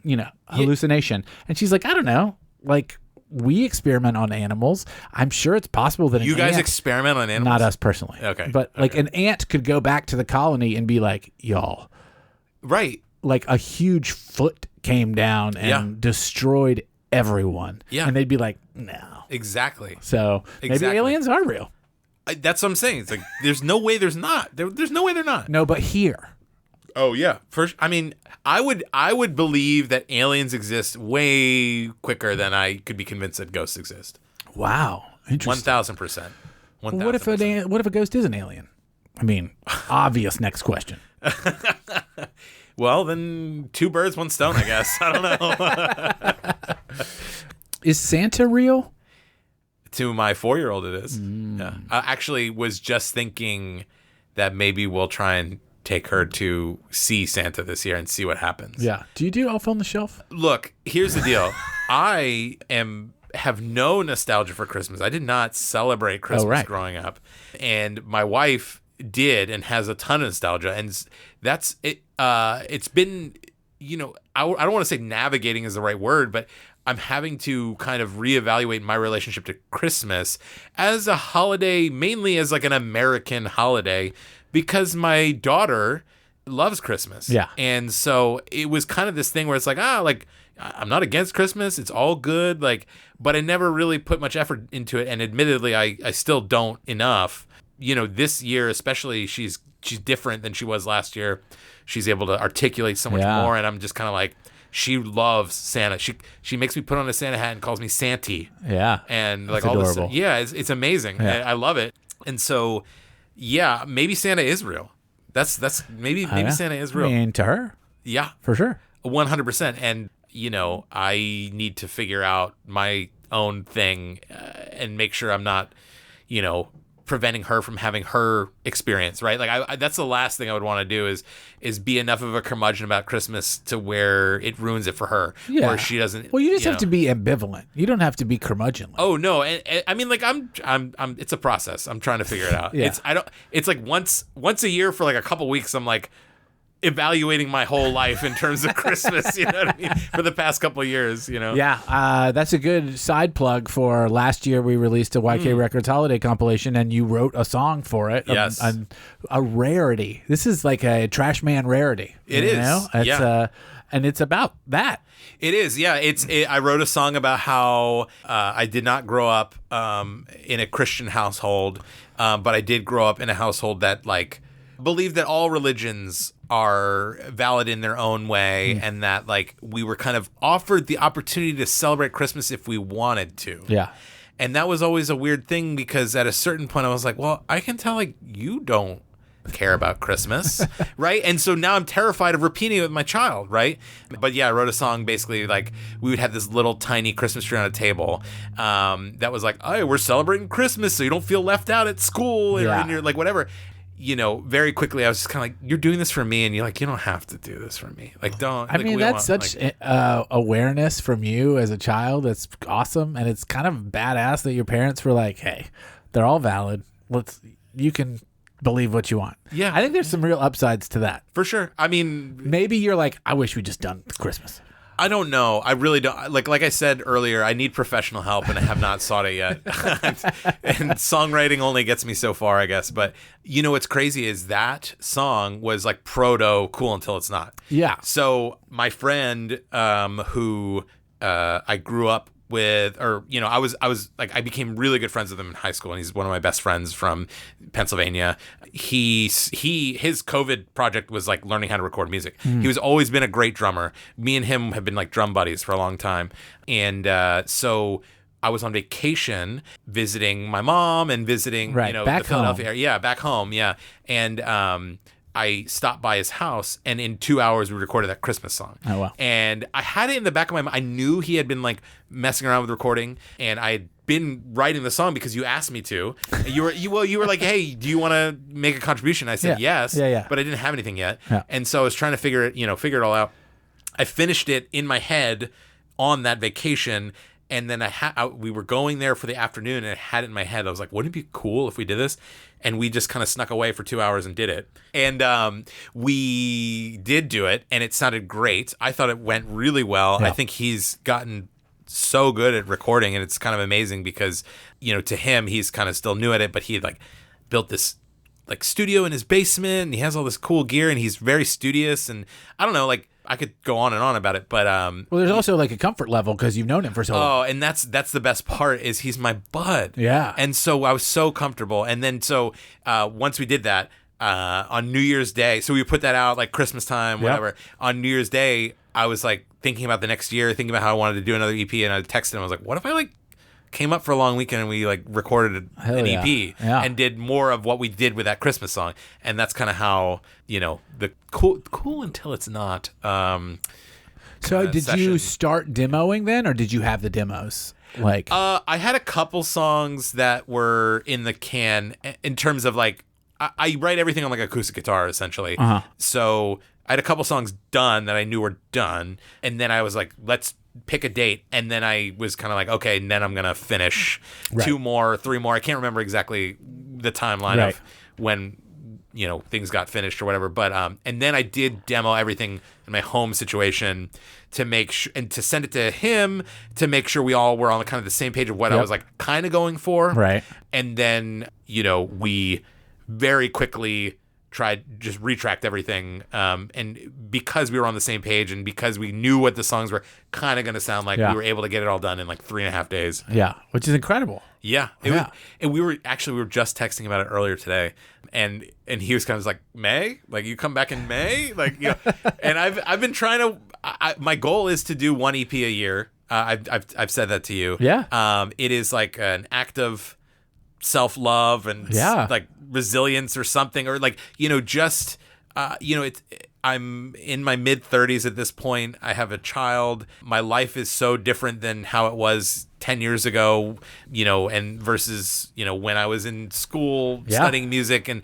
B: And she's like, I don't know. Like we experiment on animals. I'm sure it's possible that
C: You guys experiment on animals?
B: Not us personally.
C: Okay.
B: But like an ant could go back to the colony and be like, y'all.
C: Right.
B: Like a huge foot came down and destroyed everyone.
C: Yeah.
B: And they'd be like, no.
C: Exactly.
B: So maybe aliens are real.
C: That's what I'm saying. It's like there's no way there's not. There's no way they're not.
B: No, but here.
C: Oh yeah. First, I mean, I would believe that aliens exist way quicker than I could be convinced that ghosts exist.
B: Wow. Interesting.
C: 1,000%.
B: What if a ghost is an alien? I mean, obvious next question.
C: Well, then 2 birds, 1 stone, I guess. I don't know.
B: Is Santa real?
C: To my 4-year-old, it is. Yeah. I actually was just thinking that maybe we'll try and take her to see Santa this year and see what happens.
B: Yeah. Do you do Elf on the Shelf?
C: Look, here's the deal. I have no nostalgia for Christmas. I did not celebrate Christmas growing up. And my wife did and has a ton of nostalgia. And that's it. It's been, I don't want to say navigating is the right word, but I'm having to kind of reevaluate my relationship to Christmas as a holiday, mainly as like an American holiday, because my daughter loves Christmas.
B: Yeah.
C: And so it was kind of this thing where it's like, I'm not against Christmas. It's all good. But I never really put much effort into it. And admittedly, I still don't enough. This year, especially, she's different than she was last year. She's able to articulate so much more. And I'm just kind of like, she loves Santa. She makes me put on a Santa hat and calls me Santy.
B: Yeah.
C: And
B: That's
C: like all
B: adorable.
C: this. Yeah, it's amazing.
B: Yeah.
C: I love it. And so Yeah, maybe Santa is real. That's maybe Santa is real.
B: I mean, to her,
C: Yeah,
B: for sure.
C: 100%. And I need to figure out my own thing and make sure I'm not, preventing her from having her experience, right? Like I that's the last thing I would want to do is be enough of a curmudgeon about Christmas to where it ruins it for her, or she doesn't.
B: Well, you just have to be ambivalent. You don't have to be curmudgeonly.
C: Oh no, and I mean, like I'm. It's a process. I'm trying to figure it out.
B: Yeah.
C: It's like once a year for like a couple weeks. I'm like evaluating my whole life in terms of Christmas. You know what I mean? For the past couple of years.
B: Yeah, that's a good side plug for last year. We released a YK Records holiday compilation, and you wrote a song for it.
C: Yes,
B: a rarity. This is like a trash man rarity.
C: It is.
B: It's, and it's about that.
C: It is, yeah. I wrote a song about how I did not grow up in a Christian household, but I did grow up in a household that like believed that all religions are valid in their own way, and that like we were kind of offered the opportunity to celebrate Christmas if we wanted to.
B: Yeah.
C: And that was always a weird thing because at a certain point I was like, well, I can tell like you don't care about Christmas, right? And so now I'm terrified of repeating it with my child, right? But yeah, I wrote a song basically like we would have this little tiny Christmas tree on a table that was like, oh, we're celebrating Christmas so you don't feel left out at school and you're like whatever. Very quickly I was just kind of like, you're doing this for me, and you're like, you don't have to do this for me. Like, don't.
B: I mean, that's such awareness from you as a child. That's awesome, and it's kind of badass that your parents were like, hey, they're all valid. You can believe what you want.
C: Yeah.
B: I think there's some real upsides to that.
C: For sure. I mean,
B: maybe you're like, I wish we'd just done Christmas.
C: I don't know. I really don't. Like I said earlier, I need professional help, and I have not sought it yet. And songwriting only gets me so far, I guess. But what's crazy is that song was like proto Cool Until It's Not.
B: Yeah.
C: So my friend who I grew up with, or I was like, I became really good friends with him in high school, and he's one of my best friends from Pennsylvania. His COVID project was like learning how to record music. He was always been a great drummer. Me and him have been like drum buddies for a long time, and so I was on vacation visiting my mom and visiting
B: back
C: the Philadelphia
B: home.
C: area. Yeah, back home. Yeah, and I stopped by his house, and in 2 hours we recorded that Christmas song.
B: Oh, wow.
C: And I had it in the back of my mind. I knew he had been like messing around with recording, and I had been writing the song because you asked me to. And you were like, hey, do you want to make a contribution? I said yes, but I didn't have anything yet.
B: Yeah.
C: And so I was trying to figure it all out. I finished it in my head on that vacation. And then we were going there for the afternoon, and I had it in my head. I was like, wouldn't it be cool if we did this? And we just kind of snuck away for 2 hours and did it. And we did do it, and it sounded great. I thought it went really well.
B: Yeah.
C: I think he's gotten so good at recording, and it's kind of amazing because, to him, he's kind of still new at it, but he had like built this like studio in his basement, and he has all this cool gear, and he's very studious, and I don't know, like, I could go on and on about it, but
B: well, there's also like a comfort level because you've known him for so long.
C: Oh, and that's the best part is he's my bud.
B: Yeah.
C: And so I was so comfortable. And then so once we did that on New Year's Day, so we put that out like Christmas time, whatever. Yep. On New Year's Day, I was like thinking about the next year, thinking about how I wanted to do another EP, and I texted him. I was like, what if I like came up for a long weekend and we like recorded an EP and did more of what we did with that Christmas song. And that's kind of how, the cool until it's not.
B: So did you start demoing then, or did you have the demos? Like,
C: I had a couple songs that were in the can in terms of like, I write everything on like acoustic guitar essentially.
B: Uh-huh.
C: So I had a couple songs done that I knew were done. And then I was like, let's pick a date, and then I was kind of like, okay, and then I'm gonna finish 2 more, 3 more. I can't remember exactly the timeline of when things got finished or whatever, but and then I did demo everything in my home situation to make sure and to send it to him to make sure we all were on kind of the same page of what I was like kind of going for,
B: right?
C: And then we very quickly tried just retract everything, and because we were on the same page and because we knew what the songs were kind of going to sound like, we were able to get it all done in like 3.5 days.
B: Yeah, which is incredible.
C: Yeah, and we were just texting about it earlier today, and he was kind of like, May, like you come back in May, like and I've been trying to. My goal is to do 1 EP a year. I've said that to you.
B: Yeah.
C: It is like an act of self-love and
B: Yeah.
C: like resilience or something, or like, just I'm in my mid 30s at this point. I have a child. My life is so different than how it was 10 years ago, and versus, when I was in school studying music, and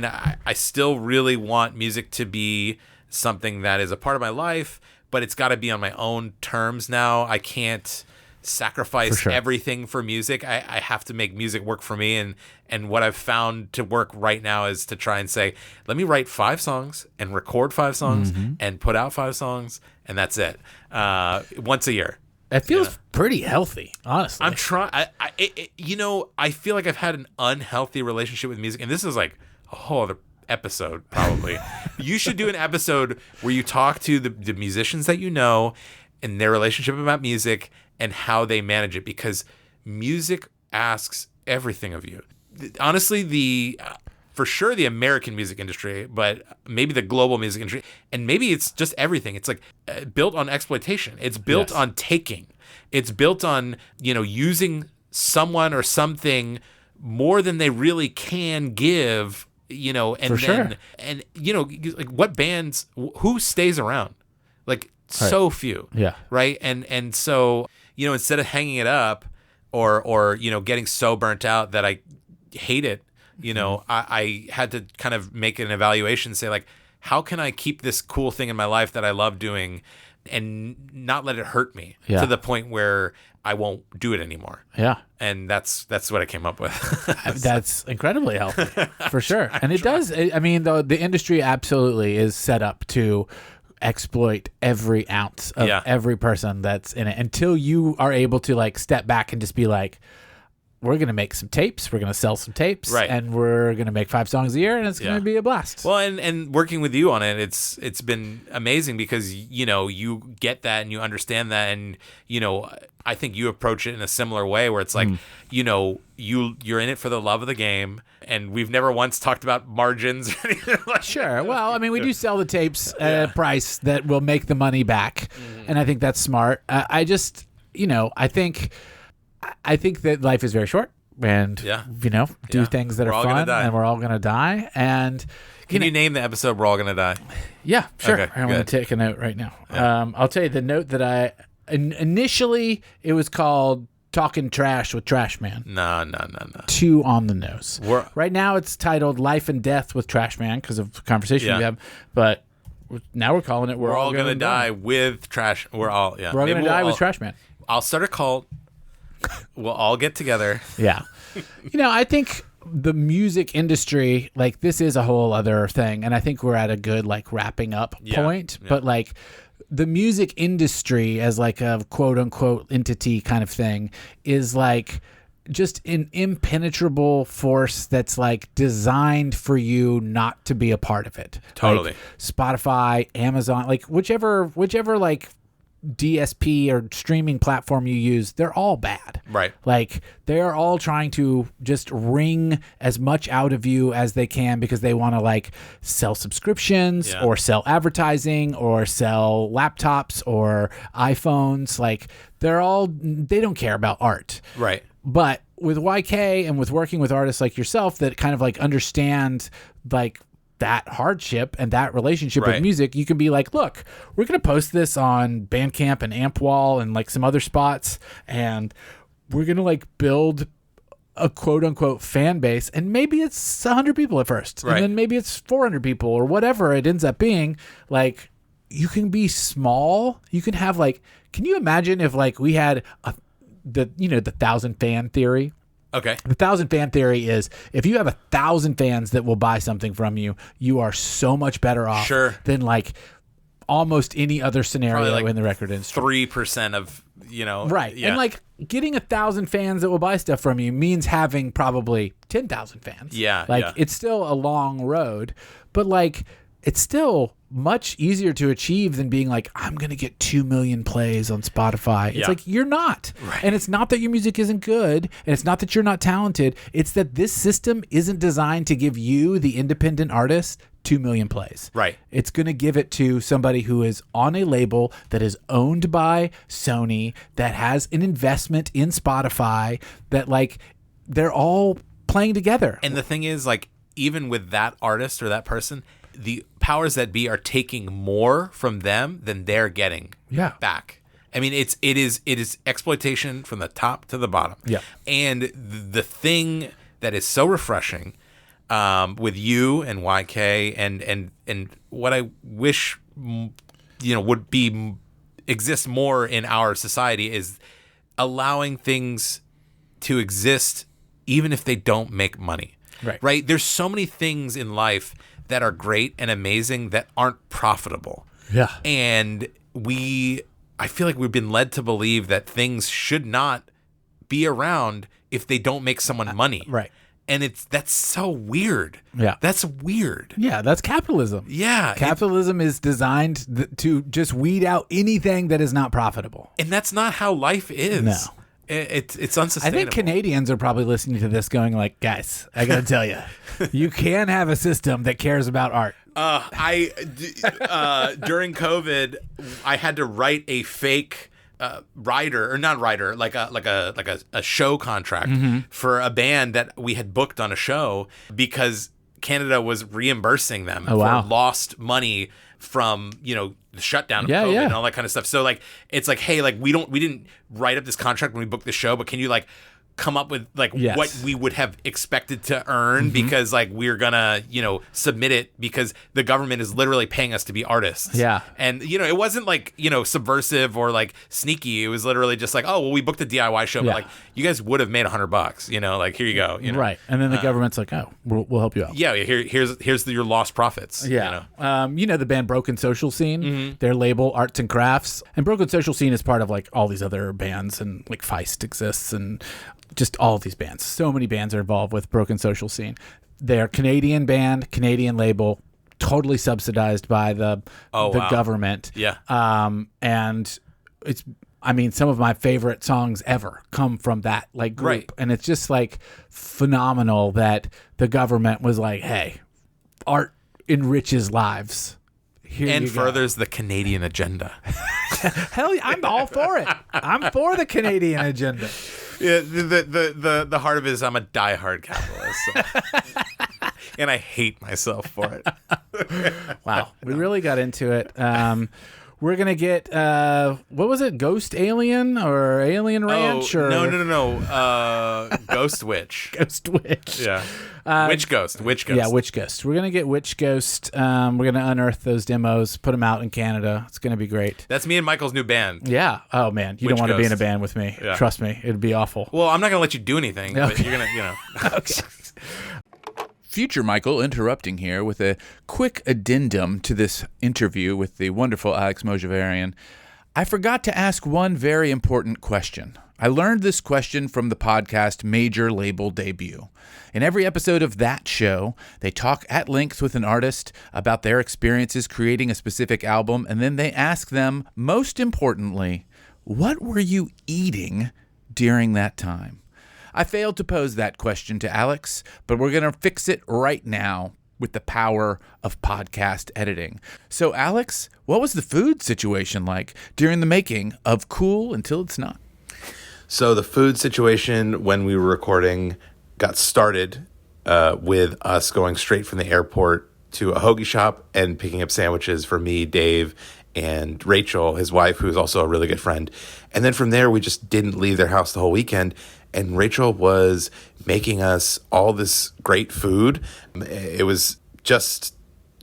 C: I still really want music to be something that is a part of my life, but it's got to be on my own terms now. I can't sacrifice everything for music. I have to make music work for me, and what I've found to work right now is to try and say, let me write 5 songs and record 5 songs and put out 5 songs, and that's it, once a year.
B: It feels pretty healthy, honestly.
C: I'm trying. I feel like I've had an unhealthy relationship with music, and this is like a whole other episode probably. You should do an episode where you talk to the musicians that you know and their relationship about music and how they manage it, because music asks everything of you. Honestly, for sure the American music industry, but maybe the global music industry, and maybe it's just everything. It's like built on exploitation. It's built on taking. It's built on, using someone or something more than they really can give, and like what bands, who stays around? Like so few.
B: Yeah.
C: Right. And so, instead of hanging it up or getting so burnt out that I hate it, I had to kind of make an evaluation, say like, how can I keep this cool thing in my life that I love doing and not let it hurt me to the point where I won't do it anymore. Yeah. And that's what I came up with.
B: That's incredibly healthy, for sure. And it does. I mean, the industry absolutely is set up to exploit every ounce of every person that's in it until you are able to like step back and just be like, we're going to make some tapes, we're going to sell some tapes, and we're going to make 5 songs a year, and it's going to be a blast.
C: Well, and working with you on it, it's been amazing because, you get that and you understand that, and, I think you approach it in a similar way where it's like, you're in it for the love of the game, and we've never once talked about margins or anything like
B: Sure. Well, I mean, we do sell the tapes at a price that will make the money back, and I think that's smart. I just, I think that life is very short, and do things that are fun, and we're all gonna die. And
C: can you name the episode "We're All Gonna Die"?
B: Yeah, sure.
C: Okay,
B: I'm gonna take a note right now. Yeah. I'll tell you the note that I initially it was called "Talking Trash with Trash Man."
C: No.
B: 2 on the nose. Right now it's titled "Life and Death with Trash Man" because of the conversation we have, but. Now we're calling it "We're all gonna die
C: with Trash." We're all
B: We're all gonna die with Trash Man.
C: I'll start a cult. We'll all get together.
B: Yeah. I think the music industry, like, this is a whole other thing. And I think we're at a good, like, wrapping up point. Yeah. But, like, the music industry as, like, a quote-unquote entity kind of thing is, like, just an impenetrable force that's, like, designed for you not to be a part of it.
C: Totally.
B: Like, Spotify, Amazon, like, whichever, like, DSP or streaming platform you use, they're all bad.
C: Right.
B: Like, they're all trying to just wring as much out of you as they can because they want to, like, sell subscriptions or sell advertising or sell laptops or iPhones. Like, they don't care about art.
C: Right.
B: But with YK and with working with artists like yourself that kind of, like, understand, like, that hardship and that relationship with music, you can be like, look, we're going to post this on Bandcamp and Ampwall and like some other spots, and we're going to like build a quote unquote fan base, and maybe it's 100 people at first, and then maybe it's 400 people or whatever it ends up being. Like, you can be small. You can have like, can you imagine if like we had the 1,000 fan theory?
C: Okay.
B: The 1,000 fan theory is if you have 1,000 fans that will buy something from you, you are so much better off than like almost any other scenario like in the record industry.
C: 3% of,
B: Right. Yeah. And like getting 1,000 fans that will buy stuff from you means having probably 10,000 fans.
C: Yeah.
B: Like it's still a long road, but like it's still much easier to achieve than being like, I'm going to get 2 million plays on Spotify. It's like, you're not. Right. And it's not that your music isn't good, and it's not that you're not talented. It's that this system isn't designed to give you, the independent artist, 2 million plays.
C: Right.
B: It's going to give it to somebody who is on a label that is owned by Sony, that has an investment in Spotify, that like, they're all playing together.
C: And the thing is, like, even with that artist or that person, the powers that be are taking more from them than they're getting back. I mean, it is exploitation from the top to the bottom.
B: Yeah.
C: And the thing that is so refreshing with you and YK and what I wish would be exist more in our society is allowing things to exist even if they don't make money. Right? There's so many things in life that are great and amazing that aren't profitable.
B: Yeah.
C: And I feel like we've been led to believe that things should not be around if they don't make someone money.
B: Right.
C: And that's so weird.
B: Yeah.
C: That's weird.
B: Yeah, that's capitalism.
C: Yeah.
B: Capitalism is designed to just weed out anything that is not profitable.
C: And that's not how life is.
B: No.
C: It's unsustainable.
B: I think Canadians are probably listening to this going like, guys, I got to tell you, you can have a system that cares about art.
C: During COVID, I had to write a fake a show contract for a band that we had booked on a show because Canada was reimbursing them for lost money from the shutdown of COVID and all that kind of stuff. So like it's like, hey, like we didn't write up this contract when we booked the show, but can you like come up with like what we would have expected to earn because like we're gonna submit it because the government is literally paying us to be artists. And it wasn't like subversive or like sneaky. It was literally just like, oh well, we booked a DIY show, but like you guys would have made $100, like here you go,
B: right. And then the government's like, oh, we'll help you out.
C: Here's your lost profits.
B: The band Broken Social Scene, their label Arts and Crafts, and Broken Social Scene is part of like all these other bands, and like Feist exists and just all of these bands. So many bands are involved with Broken Social Scene. They're Canadian band, Canadian label, totally subsidized by the government. And it's, some of my favorite songs ever come from that like group.
C: Right.
B: And it's just like phenomenal that the government was like, hey, art enriches lives.
C: And furthers the Canadian agenda.
B: Hell yeah, I'm all for it. I'm for the Canadian agenda.
C: Yeah, the heart of it is I'm a diehard capitalist. So. And I hate myself for it.
B: Wow. We really got into it. We're going to get, what was it? Ghost Alien or Alien Ranch?
C: No. Ghost Witch.
B: Ghost Witch.
C: Yeah. Witch Ghost.
B: Yeah, Witch Ghost. We're going to get Witch Ghost. We're going to unearth those demos, put them out in Canada. It's going to be great.
C: That's me and Michael's new band.
B: Yeah. Oh, man. You don't want to be in a band with me.
C: Yeah.
B: Trust me. It'd be awful.
C: Well, I'm not going to let you do anything, but you're going to,
B: Okay.
D: Future Michael interrupting here with a quick addendum to this interview with the wonderful Alex Mojaverian. I forgot to ask one very important question. I learned this question from the podcast Major Label Debut. In every episode of that show, they talk at length with an artist about their experiences creating a specific album, and then they ask them, most importantly, what were you eating during that time? I failed to pose that question to Alex, but we're going to fix it right now with the power of podcast editing. So, Alex, what was the food situation like during the making of Cool Until It's Not?
C: So the food situation when we were recording got started with us going straight from the airport to a hoagie shop and picking up sandwiches for me, Dave, and Rachel, his wife, who's also a really good friend. And then from there, we just didn't leave their house the whole weekend. And Rachel was making us all this great food. It was just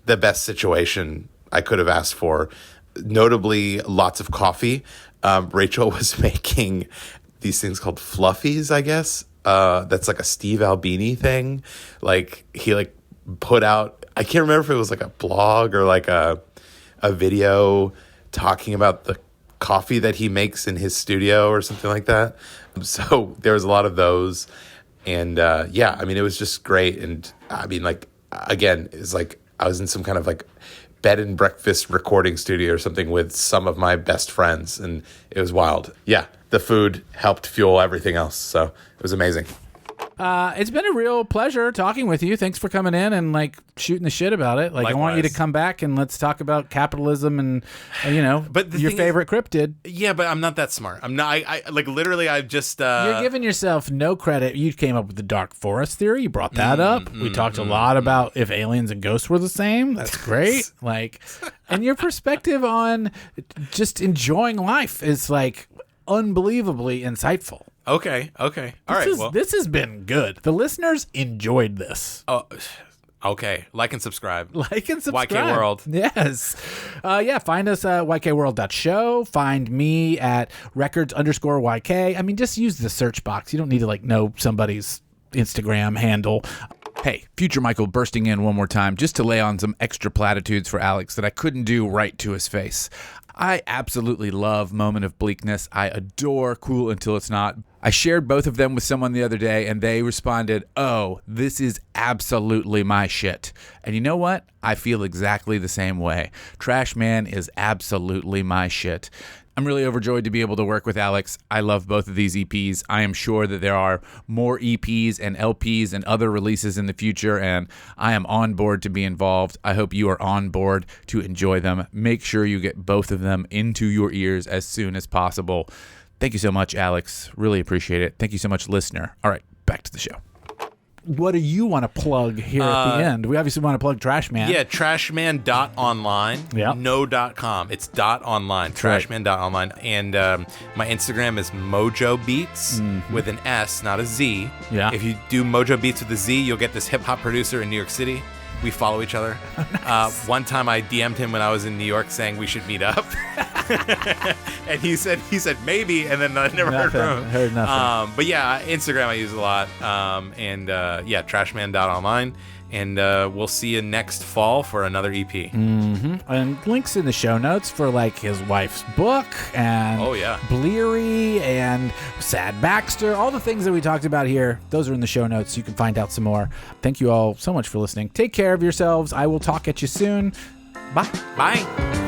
C: the best situation I could have asked for. Notably, lots of coffee. Rachel was making these things called fluffies, I guess. That's like a Steve Albini thing. Like he like put out, I can't remember if it was like a blog or like a video talking about the coffee that he makes in his studio or something like that. So there was a lot of those. And it was just great. And again, it's like I was in some kind of like bed and breakfast recording studio or something with some of my best friends. And it was wild. Yeah, the food helped fuel everything else. So it was amazing.
B: It's been a real pleasure talking with you. Thanks for coming in and like shooting the shit about it. Like, I want you to come back and let's talk about capitalism and
C: but
B: your favorite cryptid.
C: Yeah, but I'm not that smart. I'm not. I like literally. I've just.
B: You're giving yourself no credit. You came up with the dark forest theory. You brought that up. We talked a lot about if aliens and ghosts were the same. That's great. Like, and your perspective on just enjoying life is like unbelievably insightful.
C: Okay. All right.
B: This has been good. The listeners enjoyed this.
C: Oh, okay. Like and subscribe.
B: YK
C: World.
B: Yes. Find us at ykworld.show. Find me at records_YK. I mean, just use the search box. You don't need to like know somebody's Instagram handle.
D: Hey, Future Michael bursting in one more time just to lay on some extra platitudes for Alex that I couldn't do right to his face. I absolutely love Moment of Bleakness. I adore Cool Until It's Not. I shared both of them with someone the other day, and they responded, "Oh, this is absolutely my shit." And you know what? I feel exactly the same way. Trash Man is absolutely my shit. I'm really overjoyed to be able to work with Alex. I love both of these EPs. I am sure that there are more EPs and LPs and other releases in the future, and I am on board to be involved. I hope you are on board to enjoy them. Make sure you get both of them into your ears as soon as possible. Thank you so much, Alex. Really appreciate it. Thank you so much, listener. All right, back to the show.
B: What do you want to plug here at the end? We obviously want to plug Trashman.
C: Yeah, trashman.online.
B: Yeah.
C: No .com. It's .online. Trashman.online. And my Instagram is Mojo Beats with an S, not a Z.
B: Yeah.
C: If you do Mojo Beats with a Z, you'll get this hip hop producer in New York City. We follow each other. Nice. One time I DM'd him when I was in New York saying we should meet up. And he said maybe, and then I never heard from him.
B: Heard nothing.
C: But yeah, Instagram I use a lot. Trashman.online. And we'll see you next fall for another EP.
B: Mm-hmm. And links in the show notes for like his wife's book and Bleary and Sad Baxter. All the things that we talked about here, those are in the show notes. You can find out some more. Thank you all so much for listening. Take care of yourselves. I will talk at you soon. Bye.
C: Bye.